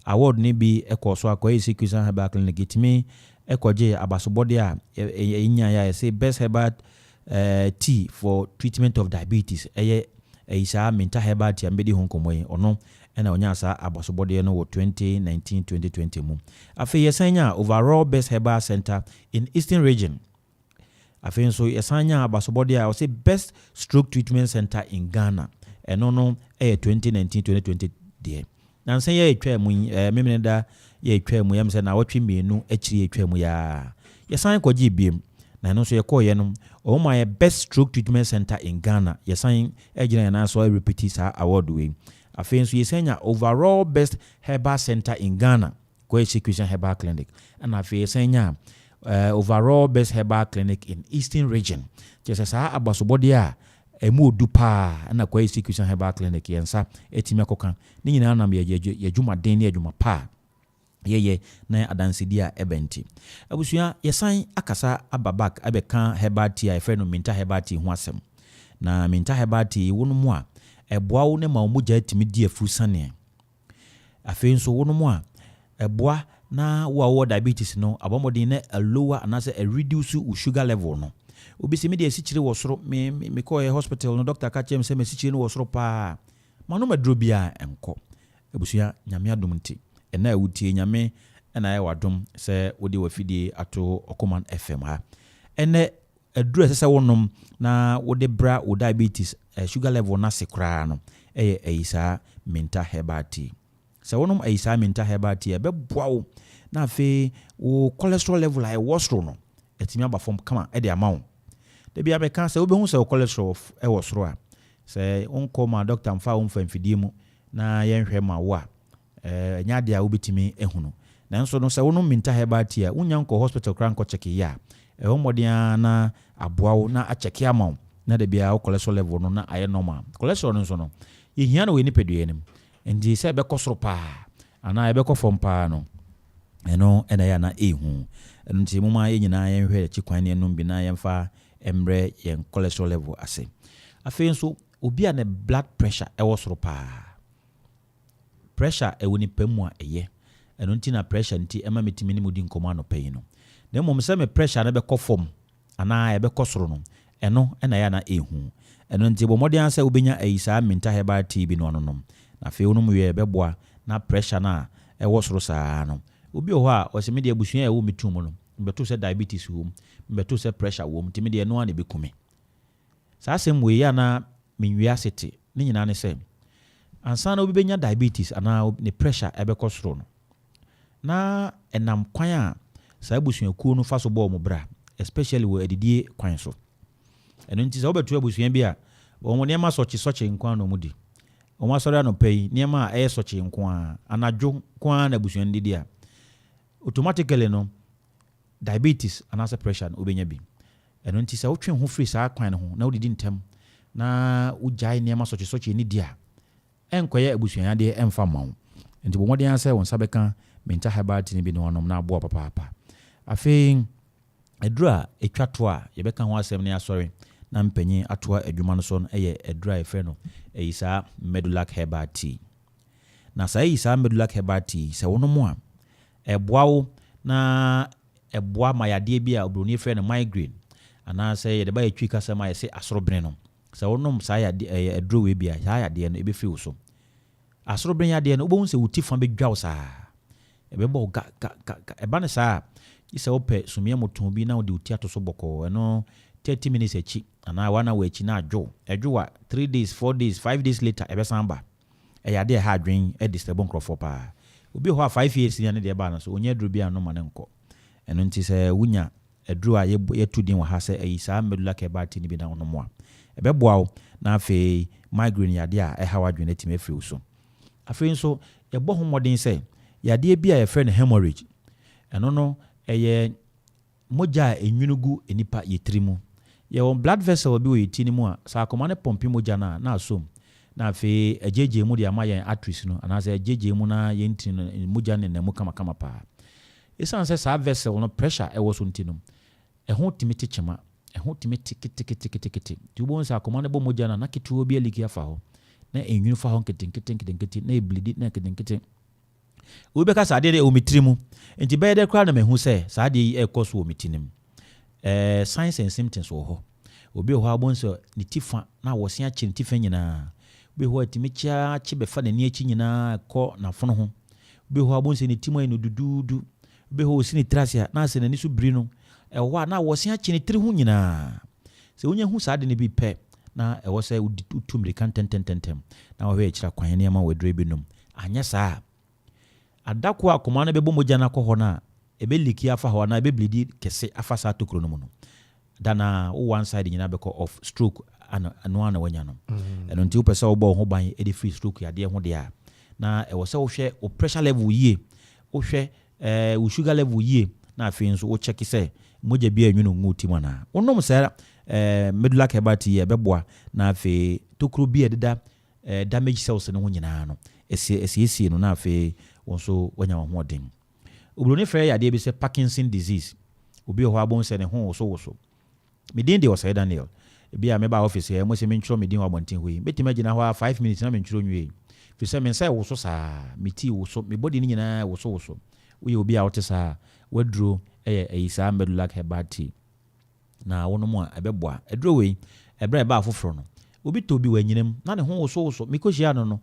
award ne bi ekoso akwa execution herbal clinic gitimi ekoje abasobode a enya ya say best herbal tea for treatment of diabetes eisa minta herbal tea ambedi honkomoy ono ena onya sa abasobode no wo 2019-2020 mu afi yesanya overall best herbal center in Eastern region afi so yesanya abasobode a say best stroke treatment center in Ghana eno no 2019-2020 there nansen ye etwa mu memeneda ye etwa mu yam se na watwe mienu akiri etwa mu ya yesan kwaji biem na no so ye koye no o my best stroke treatment center in Ghana yesan ejina na so repeat sa award we afen so yesanya overall best herbal center in Ghana kwa execution herbal clinic and afen yesanya overall best herbal clinic in Eastern region just sa abasobode a emu dupa na kwa execution herbal clinic yensa etimi akokan ni nyina na ye dwuma den ne adwuma pa ye na adansidi a ebenti abusua yesan akasa ababak abeka herbal tea e freno minta herbal tea ho asem na minta herbal tea wono mu a eboa wo ne ma omugya etimi di afuru sane afen so wono mu a eboa na wo diabetes no abomodin na a lower anase a reduce sugar level no obisi me de sichire wo soro me call hospital no doctor ka chem se me sichire no wo soro pa manu madro bia enko abusua nyame adom nti ena awutie nyame ena ya wadom se wodi wafidie ato Okoman FM ha ene aduro se wonom na wode bra wo diabetes sugar level na sekra no eisa minta herbal tea se wonom eisa minta herbal tea be boawo na afi wo cholesterol level ai wosro no etimi aba form kama e de amount de bia be kan se obehu se cholesterol e wosro a se onko ma doctor mfa wo mfa mfidie mu na yenhwe ma wo a nya de a obetimi ehunu nanso no se wonom minta herbal tea unya nko hospital kran ko check ya homodia na aboawo na a check amount na de bia wo cholesterol level no na aye normal cholesterol no so no yehia na we ni pedue nim ndi se be kosoro pa ana be kofom pa no eno ena ya na ehu nti muma yenyina yenhwe chikwan ne num bi na yemfa emre yen cholesterol level ase afen so obi a ne blood pressure e wosoro pa pressure e woni pemu a eye eno nti na pressure nti ema metimi ni mudi nkoma no pay no na mmom sɛ me pressure na bɛkɔ fam anaa ɛbɛkɔ soro no ɛno ɛna yɛ na ɛhu ɛno nti bɔ mmɔden sɛ wobɛnya ayi saa mental herbal tea bi no ɔno nom na afei wonom wie ɛbɛboa na pressure na ɛwɔ soro saa no obi wɔ hɔ a ɔsɛ me deɛ abusua ɛwɔ me tu mu no mbɛto sɛ diabetes wɔ mu mbɛto sɛ pressure wɔ mu nti me deɛ ɛno a na ɛbɛkume saa asɛm wei yɛ na menwia sete ne nyinaa ne sɛ ansa na obi bɛnya diabetes anaa ne pressure ɛbɛkɔ soro no na ɛnam kwan a saa abusuakuo no fa so bɔɔ mu bra especially wɔ adidie kwan so ɛno nti sɛ wobɛto abusua bi a wɔn nneɛma sɔkye nko a na ɔmu di wɔn asɔre anɔpa yi nneɛma a ɛyɛ sɔkye nko a anadwo nko a na abusua no didi a automatically no diabetes anaasɛ pressure no wobɛnya bi ɛno nti sɛ wotwe ho firi saa kwan no ho na wodidi ntɛm na wogyae nneɛma sɔkye ni di a ɛnkɔyɛ abusua adeɛ ɛmfa ma wo nti bɔ mmɔden sɛ wɔn nsa bɛka mental herbal tea bi ne wɔnom na aboa papaapa afei aduru a ɛtwa to a yɛbɛka ho asɛm ne asɔre na mpanyin atoa adwuma no so no ɛyɛ aduru a yɛfrɛ no ɛyi saa medulac herbal tea na saa ɛyi saa medulac herbal tea sɛ wɔnom a ɛboa wo na ɛboa ma yadeɛ bi a obroni frɛ no migraine anaasɛ yɛde ba yɛtwi kasɛm a yɛsɛ asorobene no sɛ wɔnom saa yadeɛ aduru wei bi a saa yadeɛ no ɛbɛfiri wo so asorobene yadeɛ no wobɛhu sɛ wo ti fa bɛdwa wo saa ɛbɛbɔ ga ɛba ne saa sɛ wopɛ sumiɛ motɔn bi na wode wo ti ato so bɔkɔɔ ɛno 30 minutes akyi anaa 1 hour akyi na adwo a 3 days 4 days 5 days later ɛbɛsan ba ɛyɛ adeɛ ha adwen disturb nkurɔfoɔ paa obi hɔ a 5 years ne deɛ ba no so ɔnyɛ aduro bi a no ma ne nkɔ ɛno nti sɛ wonya aduro a yɛtu din wɔ ha sɛ ɛyi saa medulac herbal tea no bi na ɔno mu a ɛbɛboa wo na afei migraine yadeɛ a ɛha wadwene atumi afiri wo so afei nso yɛbɔ ho mmɔden sɛ yadeɛ bi a yɛfrɛ no hemorrhage ɛno no ɛyɛ mogya a ɛnwunu gu nipa yɛtiri mu yɛwɔ blood vessel bi wɔ yɛti no mu a saa akɔma ne pɔmpi mogya no a na asom na afei agyegye mu de ama yɛn arteries no anaasɛ agyegye mu na yɛntiri no mogya ne nam mu kamakama paa ɛsiane sɛ saa vessel no pressure ɛwɔ so nti no ɛho tumi te kyema ɛho tumi te ketekete nti wobɛhu sɛ akɔma no bɔ mogya no na ketewa bi aliki afa hɔ na ɛnwunu fa hɔ nketenkete na ɛblidi na nketenkete wobɛka saa adeɛ ɛwɔ me tiri mu nti bɛyɛ dɛ koraa na mahu sɛ saa adeɛ yi ɛkɔ so wɔ me tiri mu signs and symptoms wɔ hɔ obi wɔ hɔ abɔ sɛ ne ti fa na wɔse akye ne ti fa nyinaa obi wɔ hɔ atumi kye bɛfa n'ani akyi nyinaa kɔ n'afono ho obi wɔ hɔ abɔ sɛ ne ti mu ayɛ no duduudu obi wɔ hɔ osi ne tiri ase a na asɛ n'ani so biri no ɛwɔ a na wɔse akye ne tiri ho nyinaa sɛ wonya hu saa ade no bi pɛ na ɛwɔ sɛ wotu mmirika ntɛntɛntɛntɛm na wɔhwɛ akyira kwan nneɛma wɔ aduro bi nom anyɛ saa adako a akɔma no bɛbɔ mogya no akɔ hɔ no a ɛbɛliki afa hɔ anaa ɛbɛblidi kɛse afa saa tokuro no mu no dana wo one side nyinaa bɛkɔ off stroke ano ana wanya no ɛno nti wopɛ sɛ wobɔ wo ho ban ɛde free stroke yadeɛ ho deɛ a na ɛwɔ sɛ wohwɛ wo pressure level yie wohwɛ wo sugar level yie na afei nso wokyɛke sɛ mogya bi anwunu ngu ti mu anaa wonom saa medulac herbal tea ɛbɛboa na afei tokuro bi ɛdeda damage cells no ho nyinaa no ɛsiesie no na afei wɔnso wanya wɔn ho ɔden obroni frɛ yadeɛ bi sɛ Parkinson disease obi wɔ hɔ abɔn sɛ ne ho woso medin deɛ ɔsɛe Daniel ebi a meba office yɛ mo sɛ mentwerɛ medin wɔ abɔnten hɔ yi bɛtumi agyina hɔ a 5 minutes na mentwerɛ nwie fi sɛ me nsa woso saa me ti woso me body no nyinaa woso woyɛ obi a wote saa waduro ɛyɛ ɛyi saa medulac herbal tea na wɔn mu a ɛbɛboa aduro wei ɛbrɛ ɛba afoforɔ no obi tɔ bi wɔ anyinam na ne ho woso mekɔhyia no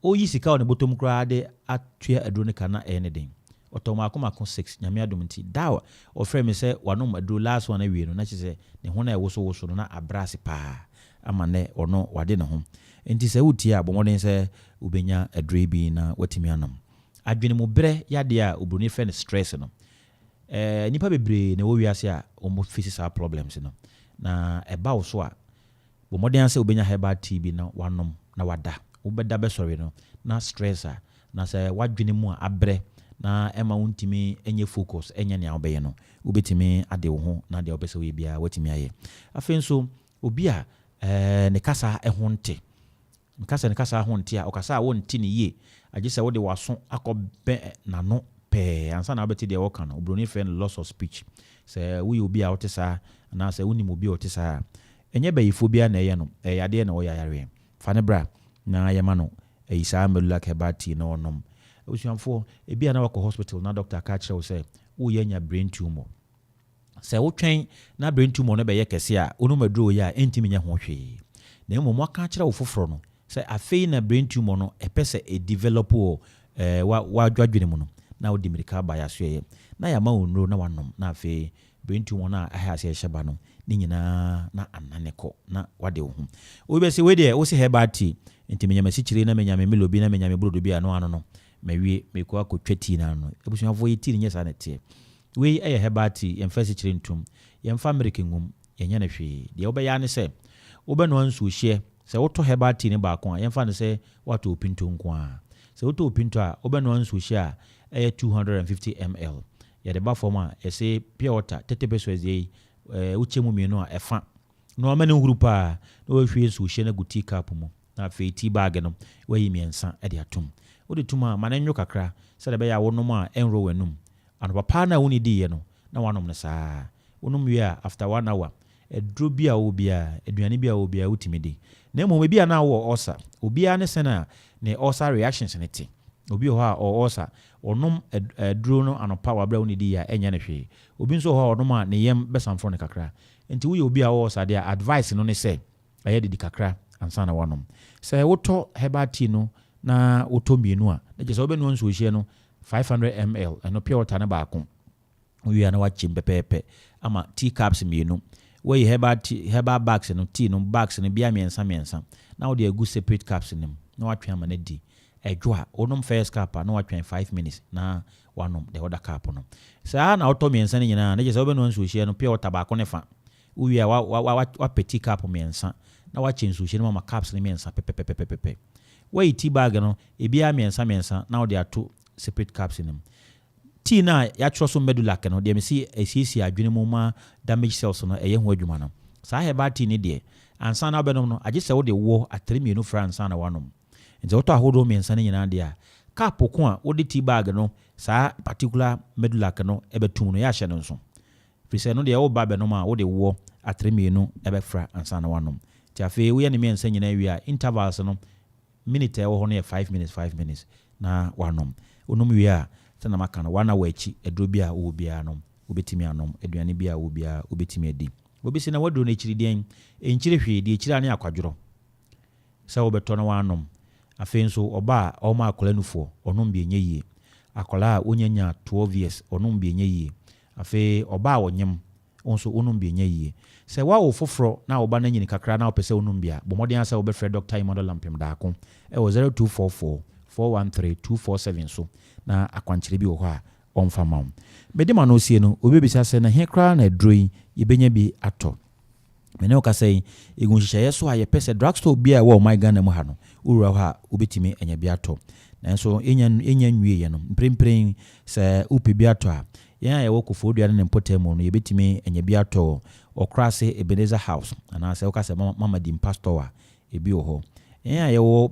oyi sika wɔ ne bɔtɔm koraa de atua aduro ne ka na ɛyɛ ne den ɔtɔ mako 6 nyame adom nti da ɔfrɛ me sɛ wanom aduro last one awie no na kyerɛ sɛ ne ho na ɛwoso no na abrase paa ama nɛ ɔno wade ne ho nti sɛ wotie a bɔmmɔden sɛ wobɛnya aduro bi na watumi anam adwene mu berɛ yadeɛ a obroni fɛ no stress no nipa bebree na wɔwiase a wɔn face saa problems no na ɛba wo so a bɔmmɔden sɛ wobɛnya herbal tea bi na wanom na wada wobɛda bɛsɔre no na stress a na sɛ wadwene mu a abrɛ na ɛma wontumi ɛnyɛ focus ɛnyɛ nea wobɛyɛ no wobɛtumi ade wo ho na deɛ wopɛ sɛ woyɛ biara watumi ayɛ afei nso obi a ne kasa ɛho nte ne kasa ho nte a ɔkasa a wonte ne yie agye sɛ wode waso akɔbɛ n'ano pɛɛ ansa na wobɛte deɛ wɔka no obroni frɛ no loss of speech sɛ woyɛ obi a wote saa anaasɛ wonim obi a wote saa ɛnyɛ bɛyifoɔ biara na ɛyɛ no ɛyɛ adeɛ na wɔyɛ ayareɛ fa ne bra na yɛma no ɛyi saa medulac herbal tea na ɔnom osuamfoɔ ebi a na wakɔ hospital na doctor ka kyerɛ wo sɛ woyɛ nya brain tumor sɛ wotwɛn na brain tumor no bɛyɛ kɛse a wonu maduro yɛ a ɛntimi nya ho hwee na mmom waka kyerɛ wo foforɔ no sɛ afei na brain tumor no ɛpɛ sɛ ɛdevelop wadwadwene mu no na wode mirika ba yɛ so yɛ na yɛama wo nnuro na wanom na afei brain tumor no a ɛhɛ ase ɛhyɛ ba no ne nyinaa na anane kɔ na wade wo ho wobɛsɛ wei deɛ wo se herbal tea nti menyama sikyire na menyame melobi na menyame brodo bi ano ano no mawie mekɔ akɔtwa tea na ano abusuafoɔ yɛ tea ne nyɛ saa ne teɛ wei ɛyɛ herbal tea yɛmfa sikyire ntom yɛmfa amerika ngum yɛnyɛ no hwee deɛ wobɛyɛ ne sɛ wobɛnoa nsuo hyeɛ sɛ wotɔ herbal tea ne baako a yɛmfa no sɛ watɔ opinto nko a sɛ wotɔ opinto a wobɛnoa nsuo hyeɛ a ɛyɛ 250 ml yɛde ba fam a yɛsɛ pure water 30 pesos yɛ wokyɛ mu mmienu a ɛfa na ɔma ne nhuru paa na wɔahwie nsuo hyeɛ no gu tea cup mu na afei tea bag no wayi mmiɛnsa de atom wode tom a ma no nwo kakra sɛdeɛ ɛbɛyɛ a wonom a ɛnro w'anum anopa paa no a wone diiɛ no na wanom no saa wonom wie a after 1 hour ɛduro bi a wɔ biara aduane bi a wɔ biara wotumi di na mmom ebi a na wɔ ɔsa obiara ne sɛn a ne ɔsa reactions ne te obi wɔ hɔ a ɔsa ɔnom aduro no anopa wabra wo ne di a ɛnyɛ ne hwee obi nso wɔ hɔ a ɔnom a ne yam bɛsamfo ne kakra nti woyɛ obi a wɔ ɔsa deɛ advice no ne sɛ ɛyɛ didi kakra ansa na wanom sɛ wotɔ herbal tea no na wotɔ mmienu a na kyerɛ sɛ wobɛnoa nsuo hyɛ no 500 ml ɛno pure water no baako wowie a na wakyem pɛpɛɛpɛ ama tea cups mmienu wɔyɛ herbal bags no tea no bags no bia mmiɛnsa na wode agu separate cups no mu na watwe ama no di ɛdwo a wonom first cup a na watwɛn 5 minutes na wanom the other cup no saa na wotɔ mmiɛnsa no nyinaa na kyerɛ sɛ wobɛnoa nsuo hyɛ no pure water baako ne fa wowie a wapɛ tea cup mmiɛnsa na wakyɛ nsuo hyɛ no ama cups no mmiɛnsa pɛpɛpɛpɛpɛ wɔyɛ tea bag no ebiara mmiɛnsa na wode ato separate cups no mu tea na yɛatwerɛ so medulac no deɛ mesi asiesie adwene mu ma damage cells no ɛyɛ ho adwuma no saa herbal tea ne deɛ ansa na wobɛnom no agye sɛ wode wɔ atare mmienu fra ansa na wanom nti wotɔ ahodoɔ mmiɛnsa no nyinaa deɛ a cup ko a wode tea bag no saa particular medulac no ɛbɛtum no yɛahyɛ no nso firi sɛ no deɛ woba bɛnom a wode wɔ atare mmienu ɛbɛfra ansa na wanom nti afei woyɛ ne mmiɛnsa nyinaa wie a intervals no minute ɛwɔ hɔ no yɛ 5 minutes na wanom wonom wie a sɛna maka no 1 hour akyi aduro bi a wowɔ biara nom wobɛtumi anom aduane bi a wowɔ biara wobɛtumi adi wobɛsi na waduro no akyiri deɛn ɛnkyire hwee deɛ akyiri a ne akwadworɔ sɛ wobɛtɔ no wanom afei nso ɔba a ɔma akwadaa nufoɔ ɔnom bi ɛnyɛ yie akwadaa a onyanya 12 years ɔnom bi ɛnyɛ yie afei ɔba a ɔnyem nso ɔnom bi ɛnyɛ yie sɛ wawo foforɔ na ɔba no nyini kakra na ɔpɛ sɛ ɔnom bi a bɔmmɔden asɛ wobɛfrɛ Dr. Imado Lampem daako ɛwɔ 0244 413 247 so na akwankyerɛ bi wɔ hɔ a ɔmfa ma wo mede ma no osie no obɛbisa sɛ na he koraa na aduro yi yɛbɛnya bi atɔ mene woka sɛ ɛgu nhyehyɛeɛ so a yɛpɛ sɛ drugstore bi a ɛwɔ ɔman Ghana mu ha no wowura hɔ a wobɛtumi anya bi atɔ nanso ɛnya nwieɛ no mprempren sɛ wopɛ bi atɔ a yɛn a yɛwɔ Koforidua ne mpɔtam mu no yɛbɛtumi anya bi atɔ ɔkora se Ebenezer House anaasɛ woka sɛ Mama Dimpa Store a ebi wɔ hɔ yɛn a yɛwɔ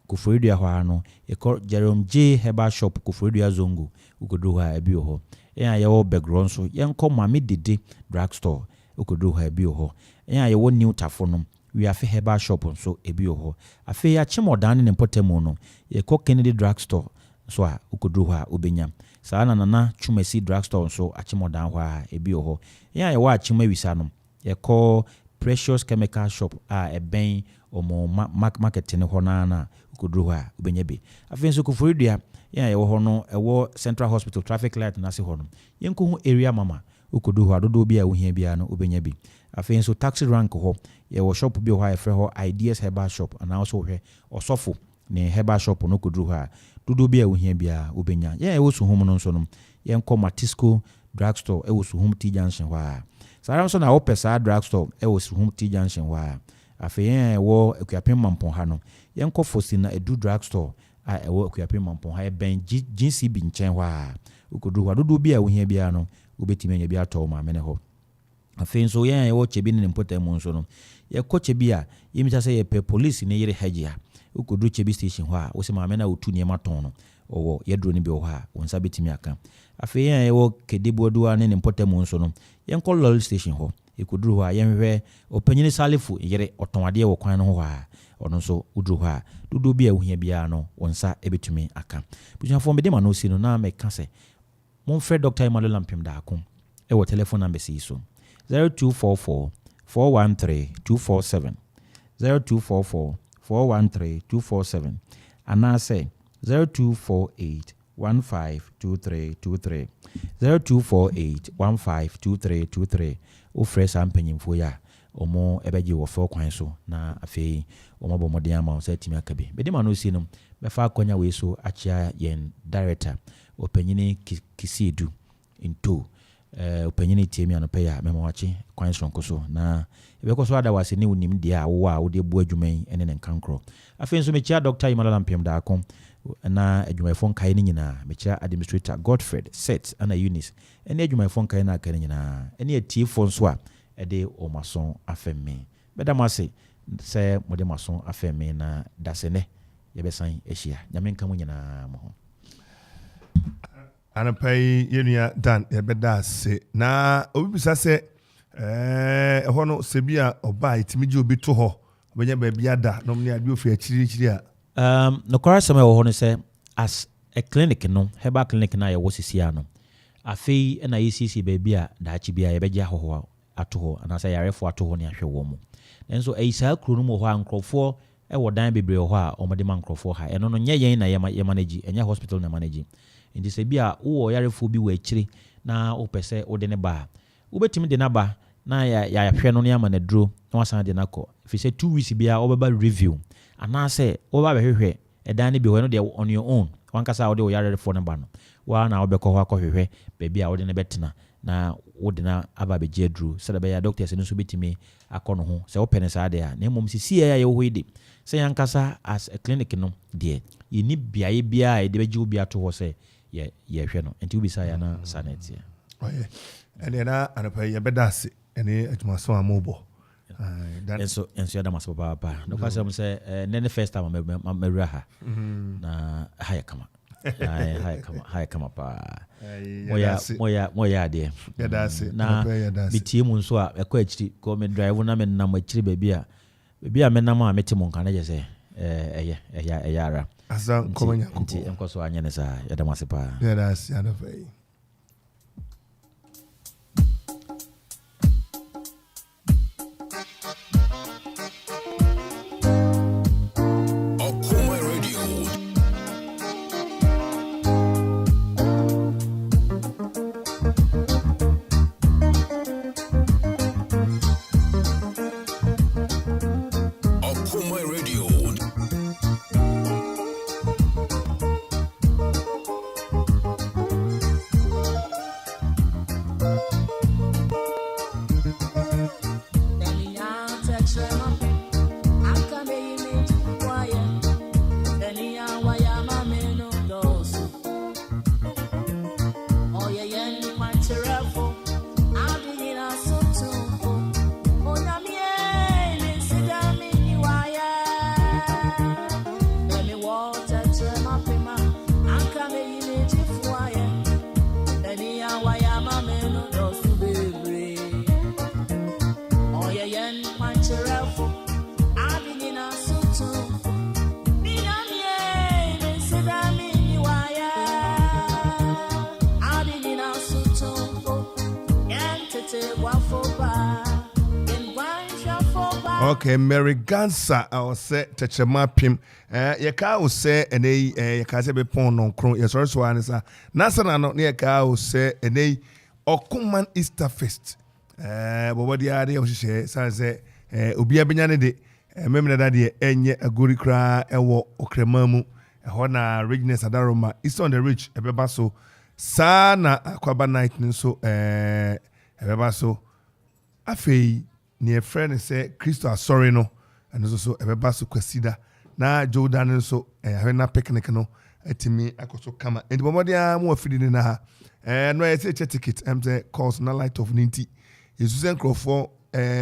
Koforidua hɔ a no yɛkɔ Jerome J Herbal Shop Koforidua Zongo ukodo hɔ a ebi wɔ hɔ yɛn a yɛwɔ Begron so yɛnkɔ Mame Dede Drugstore ukodo hɔ a ebi wɔ hɔ yɛn a yɛwɔ New Tafo no Wiafe Herbal Shop nso ebi wɔ hɔ afei Achimodane ne mpɔtam mu no yɛkɔ Kennedy Drugstore so a ukodo hɔ a obenya saa na Nana Chumasi Drugstore nso Achimodane hɔ a ebi wɔ hɔ yɛn a yɛwɔ Achimawisa no yɛkɔ Precious Chemical Shop a ɛbɛn omo market ne hɔ na ukodo hɔ a obenya bi afei nso Koforidua yɛn a yɛwɔ hɔ no ɛwɔ Central Hospital traffic light na se hɔ no yɛnkɔ ho area mama ukodo hɔ a dodo bi a wohia bi no obenya bi afei nso taxi rank hɔ yɛwɔ shop bi hɔ a yɛfrɛ hɔ Ideas Herbal Shop ana also hwɛ ɔsɔfo ne Herbal Shop no ukodo hɔ a dodo bi a wohia bi a obenya yɛn a yɛwɔ Suhum no nso no yɛnkɔ Matisco Drugstore ɛwɔ Suhum T Junction hɔ a saa nso na wopɛ saa drugstore ɛwɔ Suhum T Junction hɔ a afei yɛn a yɛwɔ Akuapem Mampɔn ha no yɛnkɔ Fosina Edu Drugstore a ɛwɔ Akuapem Mampɔn ha ɛbɛn GCB nkyɛn hɔ a ukodo hɔ a dodo bi a wohia bi a no wobɛtumi anya bi atɔ maame ne hɔ afei nso yɛn a yɛwɔ Kyebi ne mpɔtam mu nso no yɛkɔ Kyebi a yɛmisa sɛ yɛpɛ police ne yere hagye a ukodo Kyebi station hɔ a wosi maame na wotu nneɛma tɔn no ɔwɔ yɛduro ne bi wɔ hɔ a wɔn nsa bɛtumi aka afei yɛn a yɛwɔ Kedeboadua ne mpɔtam mu nso no yɛnkɔ Lol station hɔ yɛkɔduru hɔ a yɛnhwɛ ɔpanyini Salifo yere ɔtɔn adeɛ wɔ kwan no hɔ a ɔno nso woduru hɔ a dodo bi a wohia biara no wɔn nsa bɛtumi aka busuafoɔ mede ma no si no na mɛka sɛ Monfred Dr. Emmanuel Lampim Dakum. Ewo telephone number see so 0244 413 247 0244 413 247 and I say 0248 152323 0248 152323 o fresh ampenyim fo ya omo ebeji wo fo kwan so na afei omo bo modern ama o setimi akabe be de ma no si no be fa akonya we so achia yen director opanyini Kisidu into opanyini tiemi anope ya memowachi kwan so nkoso na ebe so ada wase ni unim dia wo a wo de bu adwuman ene ne nkankro afei so mechia Dr. Emmanuel Lampim Dakom na adwumayfo nkae ni nyina mechia administrator Godfred Set ana Eunice ene adwumayfo nkae na aka ni nyina ene atiefo nso a ede o mason afemme beda mase se mode mason afemme na dasene yebesan ehia nyame nka mu nyina mo anapai yenua dan yebeda se na obibisa se ho no sebia oba itimiji obi to ho obenya ba bia da no mne ade ofi achiri a no kwara sema ho no se as a clinic no herbal clinic na ye wosisia no afei na yesisi ba bia da achi bia yebeja ho ato ho anasa yarefo ato ho ne ahwe wo mu enso eisa kru no mo ho ankrofo wo dan bebre ho a omode man nkrofo ha eno no nye yen na ye manage enya hospital na manage ndi se bia wo yarefo bi wa achiri na opese ode ne ba ubetimi de na ba na ya hwe no ne ama na duro na wasan de na ko fi se 2 weeks bia obeba review anase oba behwehwe edan ne bi ho no de on your own wankasa ode wo yarefo ne ba no wa na obekọ ho akọhwehwe bebia ode ne betena na ode na aba beje duro se be ya doctors no so betimi akọ no ho se open sa de a na mom sisi ya ye ho ide se yankasa as a clinic no de yini biaye bia e de beje obi ato ho se ye hwe no enti obi sa ya na sanet ya oye ene na anapa ye bedase ene atmaso amobo enso ya da maso papa no kwasa mo se ne first time me ha na haya kama haya kama pa moya de yadase na bitie mu nso a ekọ achiri ko me drive na me nam achiri bebia me nam a meti mu nka na je se eyara asa komanya nti enkoso anya ne sa yada mase pa yadase anafai Okay, Mary Gansa, I was set to Chamapim. Your car was say, and a Kasabe Pon on Cron, yes, or so answer. Nasana not near car was say, and a Okoman Easter Fest. But what the idea was she says, Ubia Binyane, remember that the Enya, a goody cry, a walk, Okremamu, a Hona, Regness Adaroma, is on the rich, a bebaso, Sana, Aquaba night, so, a bebaso, a fee. Near friend say Christo sorry no and also ebeba so kwasida na Jordan so na picnic no etimi akoso kama and bomodia mo afidi na ha no I say ticket say calls na light of ninty yesu crofo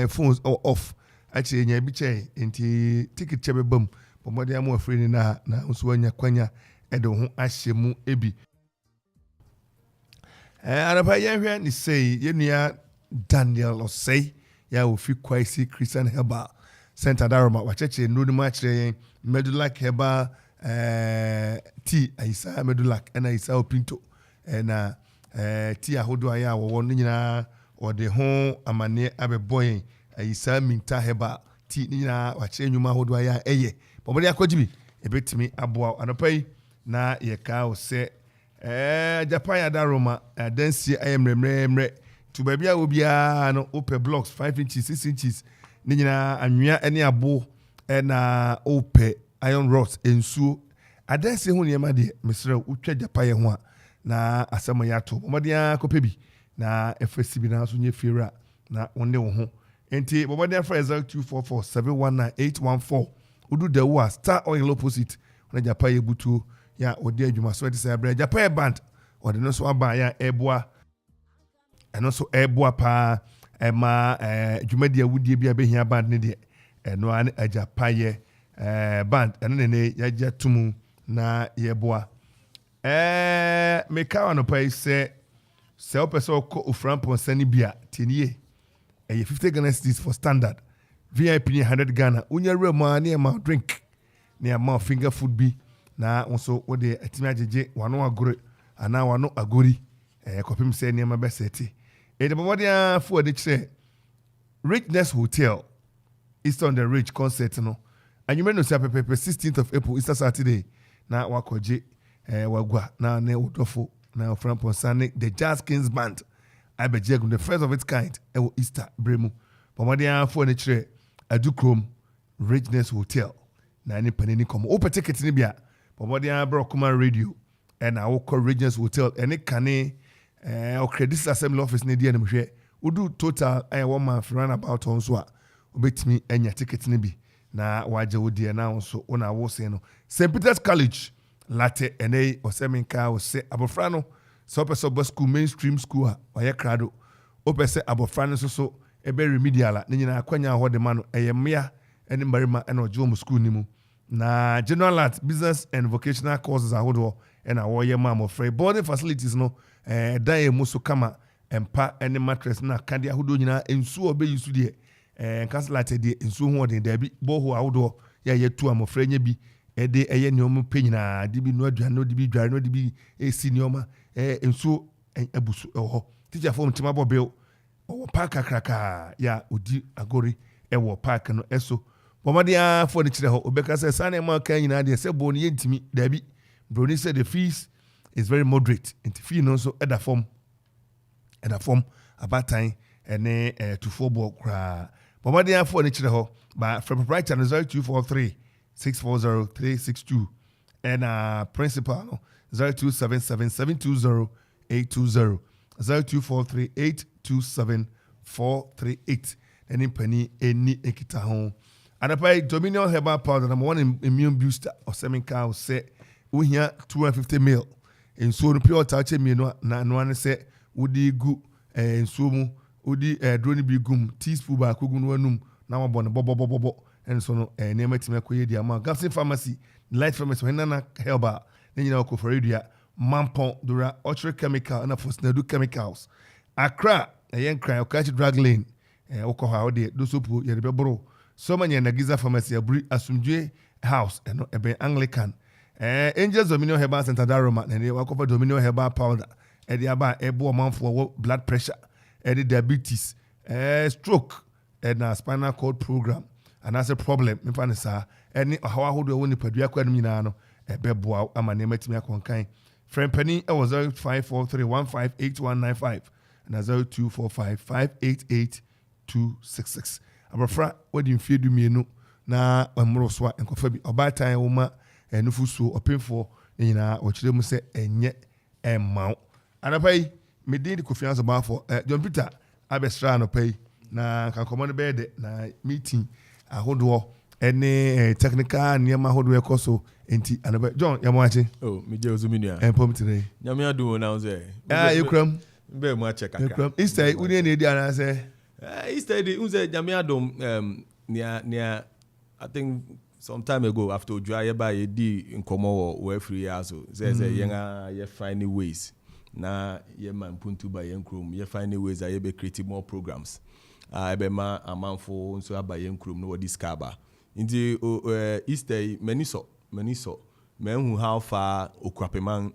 phones off actually nya bi che enti ticket chebe bam bomodia mo afidi na ha na so anya kwanya e de ho ahyemu ebi anapa yehwe ni say yenua Daniel Osei ya ofi kwaisi Christian Herbal Center Daroma wacheche nudi machire Medulac Herbal tea aisa Medulac ena isa opinto na ti ahodo aya wo no nyina ode ho amane abeboyen ayisa minta heba ti nyina wa kire nyuma ahodo aya eye bomode akwajibi ebetimi aboa anopai na yeka o se Japan ada Roma dansi ayemremremre to babia obia no open blocks 5 inches 6 inches ni nyina anwea ene abo na open iron rods ensuo adansi ho niema de mesre utwa Japan ho a na asemo ya to bomodia kopebi na FSC bi na so nye fiera na wonne wo ho enti bomodia for 0244719814 udu the war star oil opposite na Japan ebutu ya odi adwuma so say abra Japan band odi no so aba ya eboa eno so eboa pa ema dwumadi awudie bia behia band ne de eno an Japan band eno ne ya tumu na yeboa meka wano pa se opeso ko oframpo sani bia tinie 50 Ghana cedis for standard VIP 100 Ghana unya rema na ma drink na ma finger food bi na also wode atimi ajeje wano agore ana wano agori kopim se ne ma beseti de bomodia fu ade kire Richness Hotel East on the Ridge concert no anyume no sia pepe 16th of April Easter Saturday na wakoje wagwa na ne udofo na Frampo Sane the Jazz Kings Band abejegum the first of its kind Easter bremu bomodia fu ade kire Adukrom Richness Hotel na ni panini komo open ticket ni bia bomodia bro Okoman Radio na woko Richness Hotel ene kane o credit assembly office ne dia na mhwe udu total one man run about on so a obetimi enya ticket ne bi na waje wodi na nso ona wo se no St Peter's College latte ene oseminka o se abofra no so person bus school mainstream school a oye krado opese abofra no so ebe remedial na nyina akwanya ho de ma no eyemia ene marima ene ojo mu school ni mu na general art business and vocational courses ahodo ena wo ye ma mo free boarding facilities no dan e muso kama empa ene mattress na kande ahodo nyina ensu obe yusu de kanslate de ensu ho de dabi boho ahodo ya yetu amofra nya bi ede eye ne omu penyina de bi no aduan no de bi dware no de bi esi ne oma ensu abusu ho teacher form tima bobe o park akraka ya odi agori wo park no eso bomadia for the chire ho obeka say sane ma kan nyina de se bo ne yentimi dabi broni said the fees is very moderate into fee no so at form about time and to 4 ball kra bomadia for the chire ho ba from proprietor 0243 640 362 and principal no 0277 720 820 0243 827 438 any penny any ekita ho anapai Dominion Herbal Powder number 1 immune booster or seminka o say we here 250 ml in so no pure touch me no na no an say wodi gu in so mu wodi drone bi gum teaspoon ba kogu no anum na wabɔ ne bɔbɔbɔbɔ and so no ne matime koye dia ma Gapsin Pharmacy Light Pharmacy Henana Herbal ne nyina ko for radio Mampon Dura Ultra Chemical na for Snadu Chemicals Accra yen cry okachi drug lane okoha ode do sopu ye be bro so many Nagiza Pharmacy abri asumdwe house eno ebe Anglican Angels Dominion Herbal Center Daroma na ne wakofa Dominion Herbal Powder e de aba ebo manfo blood pressure e de diabetes stroke na spinal cord program and that's a problem me fa sa eni hawa hodo woni padua kwa no nyina no e be boa ama ne matimi akonkan friend penny e was 0543158195 and 0245588266 abafra wodi mfiedu mienu na amro so enkofa bi obatan wo ma enufuso opemfo nyina wo kire mu se enye emma anapai medin di Kofi Ansong Baffour John Peter abestra no pai na kankomo be de na meeting ahodo ene technical niema ahodo ekoso enti anapai John yamwache meje ozuminu empom today nyame adu na uze ekram be mu ache kaka ekram Easter uni na edi ana se Easter di uze nyame adu near I think some time ago after Ojua yeba ye di nkomo wo free aso say yenga ye find ways na ye man puntu ba yen krom ye find ways ye be create more programs ebe ma amanfo nso aba yen krom no wodi skaba nti Easter many so men who how far okrapeman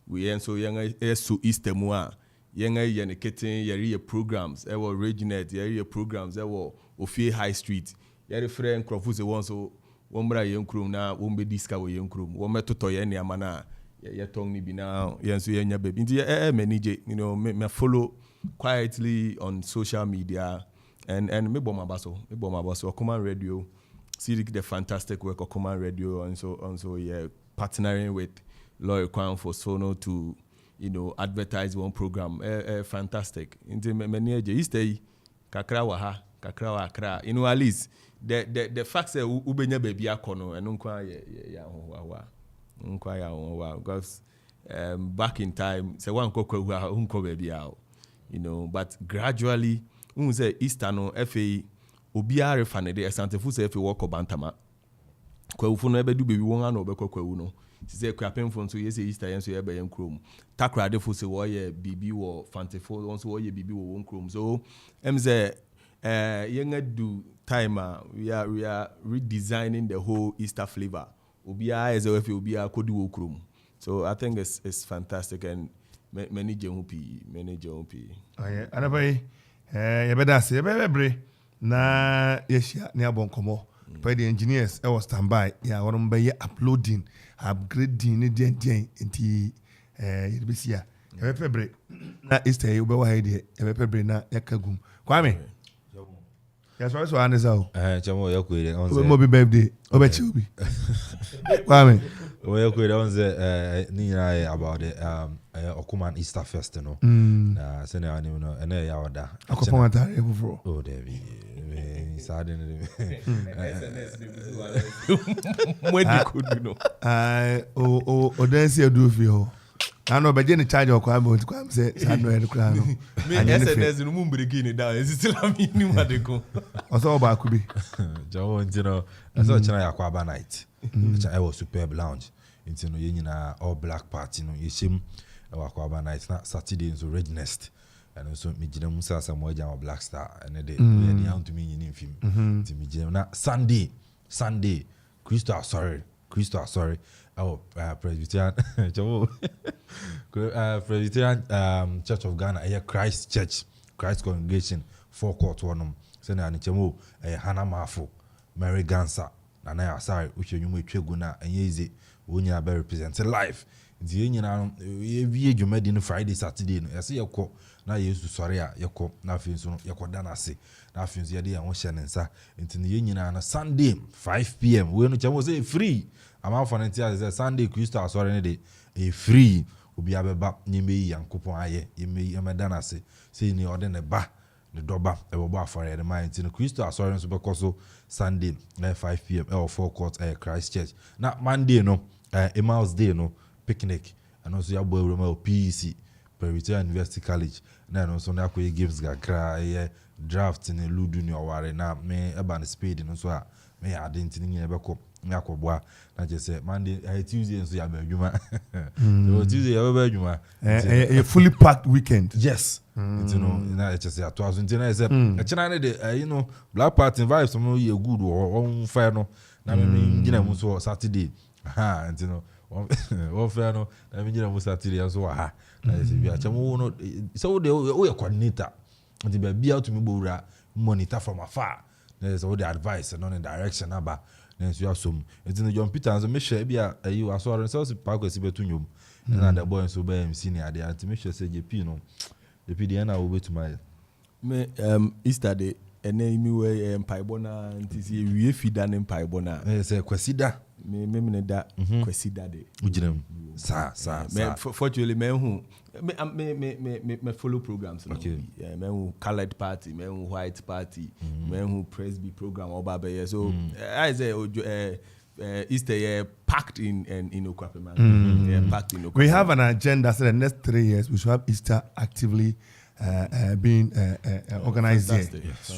we yen so yenga so Easter mu a yenga yene kitten yeri programs ewo Reginet yeri programs ewo Ofie High Street yeri friend crofuse won so wombra yenkrum na wombe diska wo yenkrum wo metoto ye ne amana ye tong ni bi na yenso yenya baby nti manage you know me follow quietly on social media and me bomb abaso Okoman Radio see the fantastic work of Okoman Radio and so yeah partnering with Lawyer Kwan for Sono to you know advertise one program fantastic nti me Easter kakra wa ha kakra wa akra you know at least the fact say ubenya baby akono eno nkwa ya howa nkwa ya howa because back in time say one kokwa unko baby out you know but gradually say Easter no FA obia refane de esantefu say FA work obantama kwawu no ebedu baby won ana obekwa kwawu no say kwapemfo so yes Easter yen so ye be yen krom takra de fo say wo ye bibi wo fantefo won so wo ye bibi wo won krom so say young do time we are redesigning the whole Easter flavor. Obia is a obia kodi wo krom. So I think it's fantastic and many JMP. Oh yeah, anabai you better say bebre na yeshia ne abon komo. By the engineers I was standby. Yeah, one be uploading, upgrading ni den enti yebisia. You bebre na Easter you be wa hide. You bebre na yakagum. Kwame. Yes, what's one is out? Chamo yakwere on say Mobi birthday. Obechi. Kwame. We yakwere on say ni nyina about the Okoman Easter Fest no. Na se na ani no ene ya oda. Akopon atare before. Oh David. Me sad ni. SNS When you could know. O dance you do feel. I know, but then charge of Kwame say, I know the crown. Me SNS no mum breaking it down. Is still a minimum what they go. Also about could be. Jawo ntino. So chana ya Kwaba night. I was superb lounge. Ntino yenina all black party no yeshim Kwaba night na Saturday so Red Nest. And so me jina musa samoja wa Black Star and the we dey to me yin film. Nti me jina na Sunday Crystal sorry. Oh, Presbyterian, Presbyterian Church of Ghana, Christ Congregation, 4 Court one. Sena ni chemo Hannah Mafo, Mary Gansa, Nana Asari, which you may cheguna and yezi, when you are represented live. The union, you made in Friday, Saturday. I see your call. Now you used to sorry, your call, nothing soon, your cordana say, nothing the idea and Shannon, sir, into the union on a Sunday, 5 p.m. When you say free. I'm out for the Sunday Crystal sorry day a free will be able to young coupon aye you may madana say ni order the bar the doba a bar for the mind in the Crystal sorry because Sunday 5 p.m. or 4 Court Christchurch not Monday no Emmaus Day no picnic and also your boy Romeo PEC Presbyterian University College na no so na ko games ga cry draft in ludu ni oware na me eba na spade no so a me identity ni ebeko nyakobwa na je say Monday Tuesday so ya ba adwuma so Tuesday ya ba adwuma a fully packed weekend. Yes you know na je say ato aso ntina say e chena ne de you know black party vibes some you good on fair no na me ngina mu so Saturday you know one fair no na me ngina mu Saturday so na je say bia chamo no so de we coordinator the be out to me bowra monitor from afar there's all the advice and on the direction aba then so asum it's John Peter and so me share bia you asore so park kwesi betu nyom na the boy so be MC ni ade anti me share say JP no JP dey na we to my me Easter day ene mi we mpaibona anti see wie fida ne mpaibona say kwesida me da kwesida day uginem sa fortunately me follow programs no okay me who colored party me who white party me who presby program oba be so I say Easter year packed in Okwapema packed in Okwapema. We have an agenda so the next 3 years we should have Easter actively being organized here.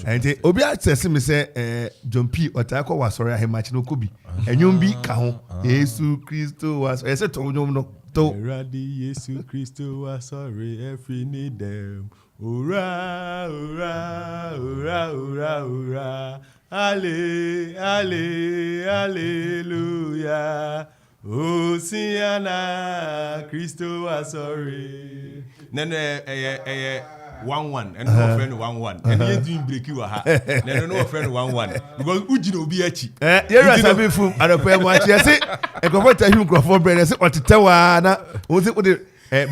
And obi access me say John P Otako was sorry he match no kubi enyum bi ka ho Yesu Kristo was e say to nyum no to Radi Yesu Kristo was sorry every need them ora hallelujah Hosiana Kristo was sorry then 1-1 and no friend 1-1 and you doing break you ha then no friend 1-1 because uji no be achi you sabi fum adopo mo achi ese e go for time microphone brand ese otitewa na o se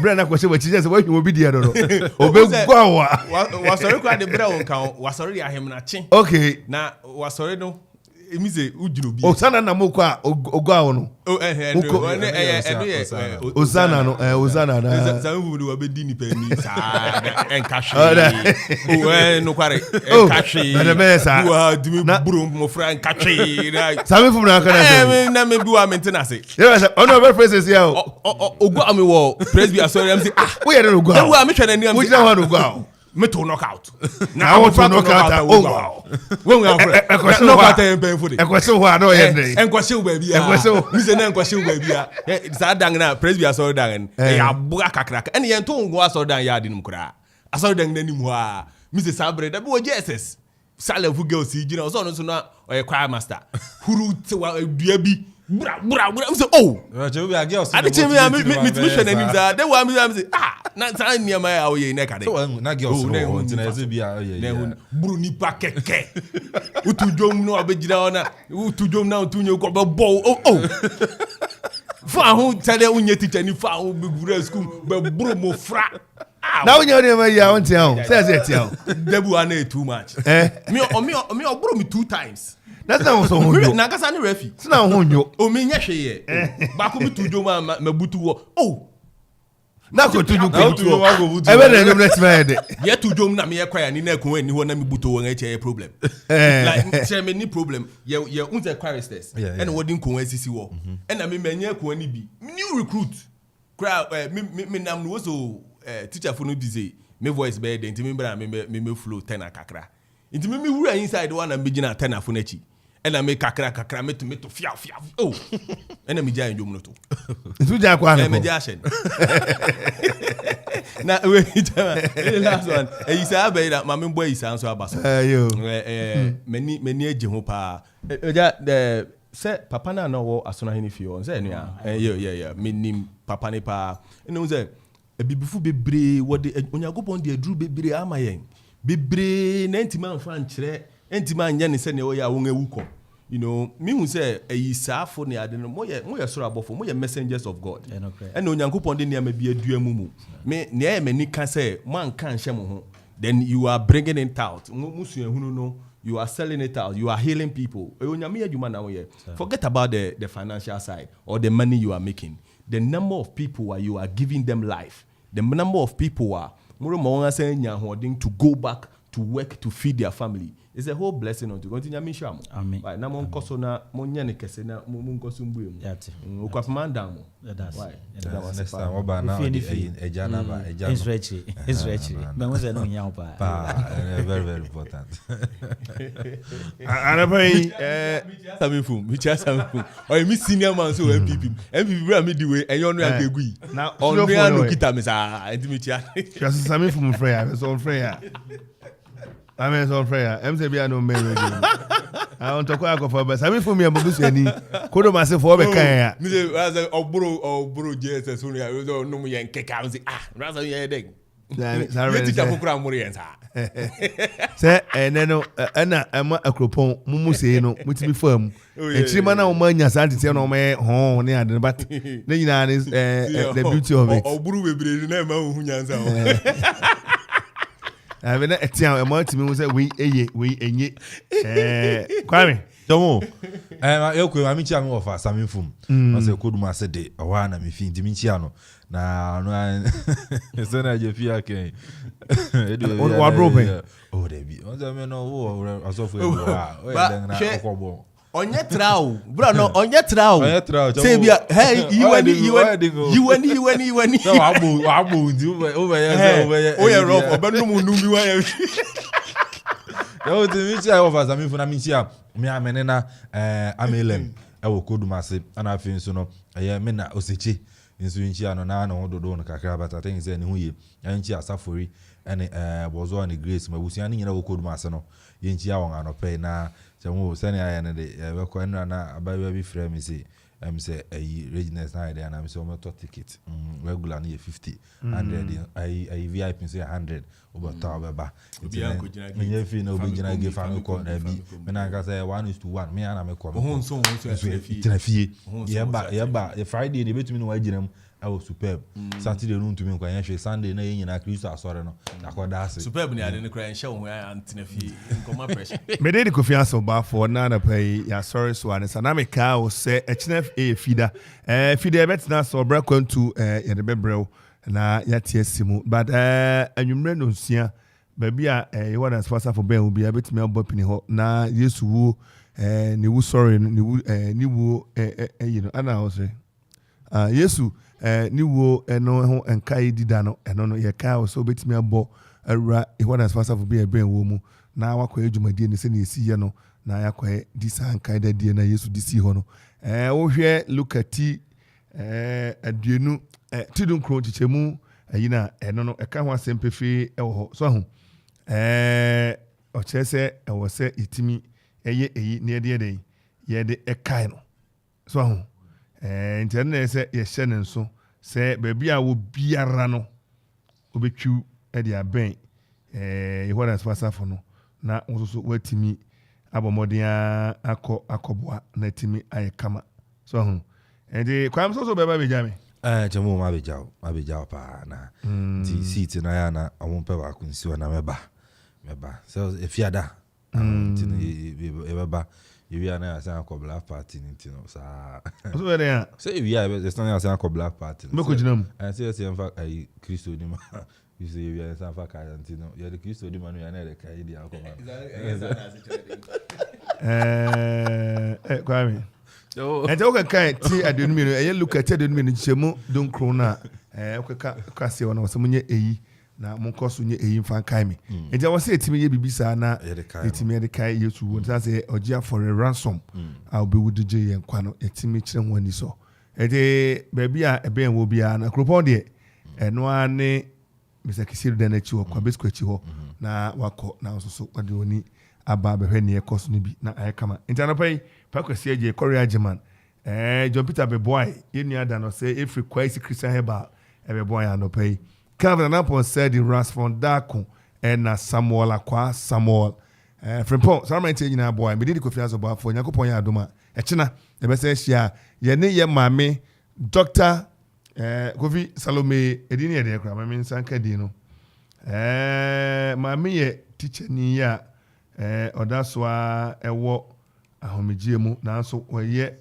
brand na kwese wachi ese wa obi dia do obegwa wa sorry kwa de brand on kan wa sorry ahem na chi okay na wa sorry no emi se uji no bi osana na mo kwa ogwa no Ozana no Ozana na Zangu do abedi ni pani sa enkashi no kware enkashi na mesa wa dimi buru mo fra enkashi Sami fum na kana se na me bi wa maintenance yes ono be phrases here ogwa me wo presby sorry am say we hear no ogwa wa me hwe na ni am we just want ogwa me to knockout na I want to knock out wow when we are knock out em pen for e kwese ho ano ye ndey en kwese wo ba bia mi se na en kwese wo ba bia sa dan na presby sorry dan ya buga kakra en ye to ngo sorry dan ya dinum kura sorry dan nanim ho a mi se sabre da bi wo Jesus salafu girls gina so no so na o choir master huru te wa dua bi bra mi se oh Roger we are girls ade che mi hwe nanim za de wa mi say na san niam ya o ye na kade so na girls no ntina eze bia ye buru nipa keke utujom no abegina ona utujom na utunye ko be bo oh fa ho tele unye teacher ni fa ho be gura school be buru mo fra na unye o ma ya on tian say tian debu ana too much me buru me 2 times that's not so hunyo na kasa ni refi na hunyo o me nya hwe ye ba ko bitujom ma butu wo oh na ko tuju ko ebe na no let me de ye tujom na me ye kwaya ni na ko ani ho na me buto won eche problem like share me ni problem ye unze choristers and wodin ko asisi wo and na me manya ko ani bi new recruit kra me nam no so teacher for no be say me voice be de ntimi bra me flow 10 akakra ntimi me wura inside one na me gina 10 afo na chi and na me kakra me to fia oh and na me ja njom no to ntu ja kwa na me ja shen na we the last one isa be that mama boy isa so abaso many eje ho pa the say papa na no wo asona hini fio say nua yeah menim papa ne pa enu say ebibifu bebre wo de onyagopon de aduru bebre amayen bebre na ntima amfa nkyere ntima anya ne se ne wo ya won ewuko you know me hu say ayisafo ne ade no moye soro abofo moye messengers of God and onyankopon de niam bi adua mu me ne e mani ka say man kan hye mo ho then you are bringing it out musu ehunu no you are selling it out you are healing people onyame adwuma na wo ye forget about the financial side or the money you are making the number of people you are giving them life the number of people are more mo say nya holding to go back to work to feed their family. It's a whole blessing on to continue mission. Amen. Right now, mon koso na mon nyane kese na mon koso mbuye mu. Yati. Ukwapamanda mu. That's why. Next time, oba na ejana ba ejana. It's rich. It's rich. But we say no nyao pa. Very very important. Anabai mi cha samifum. O mi senior man so MPP bra me di we enyo no akegui. Na on me no kita me sa enti mi cha. Just samifum frère, so frère. I'm so prayer. MCB no me again. I want to call for but I'm for me abusu ani. Kodo ma se for be kan ya. Me say rather obro Jesus so no me yen keka say rather yen dey. Sorry. Teacher for kura mori yen sa. Say no na ama akropon mumu sei no mutimi fam. Echima na o manya santi say no me ho ne ade but ne nyina the beauty of it. Obro bebre na ma hu nyansa o. I mean, it's a month me was a we enye. Kwame, Tomo. Yoko, I'm in of Sami Fum. I said, could master day, a one, I'm in Dimichiano. Now, no, son, I just feel okay. What broken? Oh, they be. On the men of so Onye trao, bro no onye trao. Say be hey you No abu over here. Oh yeah rough, but no mu bi wa. No the meet I offer Sami Fum na meet ya. Me amenena amelem e wo kodumase ana afin so no eye me na osechi nso nchi ano na na ododo no kakra but I think say ne hu ye nchi asafori ene bozo and grace mabusia ni nyina wo kodumase no ye nchi awon anope na Jamu sani aya ne de we ko na abawa bi frɛ me say I'm say a readiness na idea and I'm say I'm ticket regular near 50 100 I VIP say 100 over tower me fee no be gina give am ko na bi me na ka say 1:1 me na me ko so fie yeah Friday they betumi no wagina I was superb. Saturday no to me kwa yehwe Sunday na yenya na Kristo asore no akoda ase. Superb ni ade ne kra nhye wo antena fie nkoma pressure. Me dey the Kofi Ansong Baffour na na pay ya sorry so an sana me ka o say echina feeder. Feeder betina so bra kwantu ye de bebrel na ya tie simu but anwumre no nsia baabi a you want to sponsor for ben obi abetimi abopini ho na Yesu wo ni wo sorry ni wo you know ana o say Yesu ni wo eno ho enkai dida no eno no ye ka so betimi abo awura e what as fast for be ben wo mu na wakwa adwumadie ni se na esi ye no na yakwa disa enkai da die na Yesu disi ho no wo hwe lukati aduenu tidun kro chichemu ayina eno no eka ho asempefe e wo ho so ho o chese e wo se itimi eye eyi ne de ye de ekai no so ho internet say ye shene nso say baby a wo biara no obetwu e dia ben e what as fast for no na so watimi abomodin akoboa na timi ayekama so ho and kwam so beba beja me jamo ma bejao pa na ti seat na ya na awonpe ba kunsi na meba so efiada ti beba you are now saying a black party, you know. So where they are? Say we are. There's not saying a black party. Me could you know? I say in fact I Christo Dima. You say we are saying fact you know. You are the Christo Dima. You are not the Kaidi Okoman. Kwame. And okay, kai ti adunu mi no. E look at adunu mi no chemu don krona. Okay ka se wona so munye eyi. Na monkoso nye eyi mfa kai me eja wo se etimi ye bibisa na etimi ye kai Yesu won say ogia for a ransom I'll be with DJ ye nkwa no etimi kire ho ani so ede baabi a ebe enwo bia na kropon de eno ane Mr. Kisiru da na chi wo kwa besku chi ho na wako na so kwade oni aba behwe ne ekoso no bi na ayekama intanapai pakwasi eje Korea German John Peter Beboy ye nua da no say every kwasi Christian Heba Beboy anopai Calvin Apple said the Rasfon Dako and Samuel Akwa Samuel. Frimpon, so I'm telling you, boy, me did the Kofi Ansong Baffour, Nyankopon ya adoma. Echina, the message here, ye ne ye mame, Dr. Kofi Salome, edini ye de kra, mame nsanka di no. Mame ye teacher ni ya, odaswa ewo ahomegye mu, nanso oye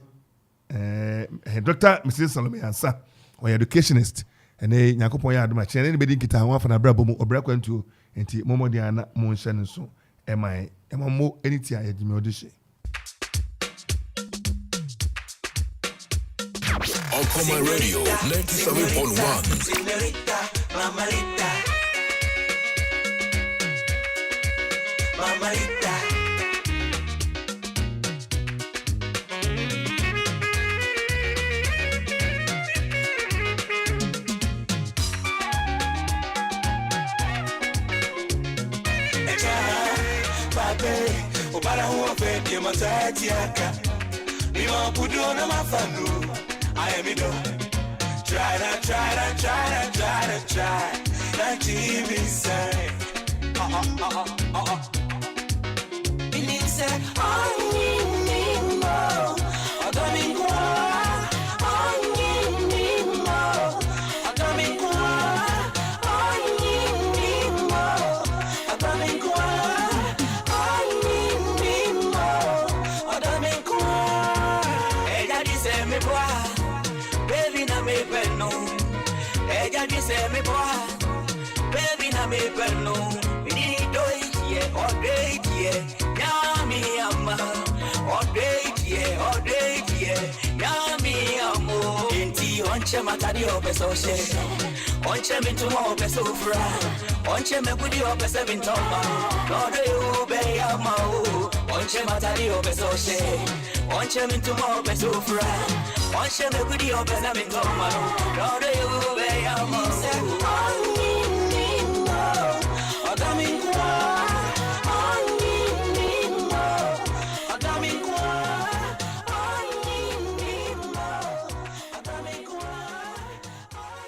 Dr. Mrs. Salome Ansa, oye educationist. Ene Nyankopon ya adoma chene ne bedi nkita ho afa na brabo mu obra kwantu enti momodian na mo nhye ne so emamo eniti a yedime odihye Okoman Radio 97.1 Señorita, mamalita. Mamalita. Obara huwa fete matati yaka Mima pudo na mafanu I am ido Try Na TV side Believe said I need more I don't mean me boy, baby na me perno, we need do it yeah, all day yeah, yummy amma, all day yeah, yummy ammo. Inti onche matadi obeso she, onche mintu mo obeso fra, onche me kudi obeso bintoma, no de ube yama o, onche matadi obeso she, onche mintu mo obeso fra, onche me kudi obeso bintoma, no de ube yama o.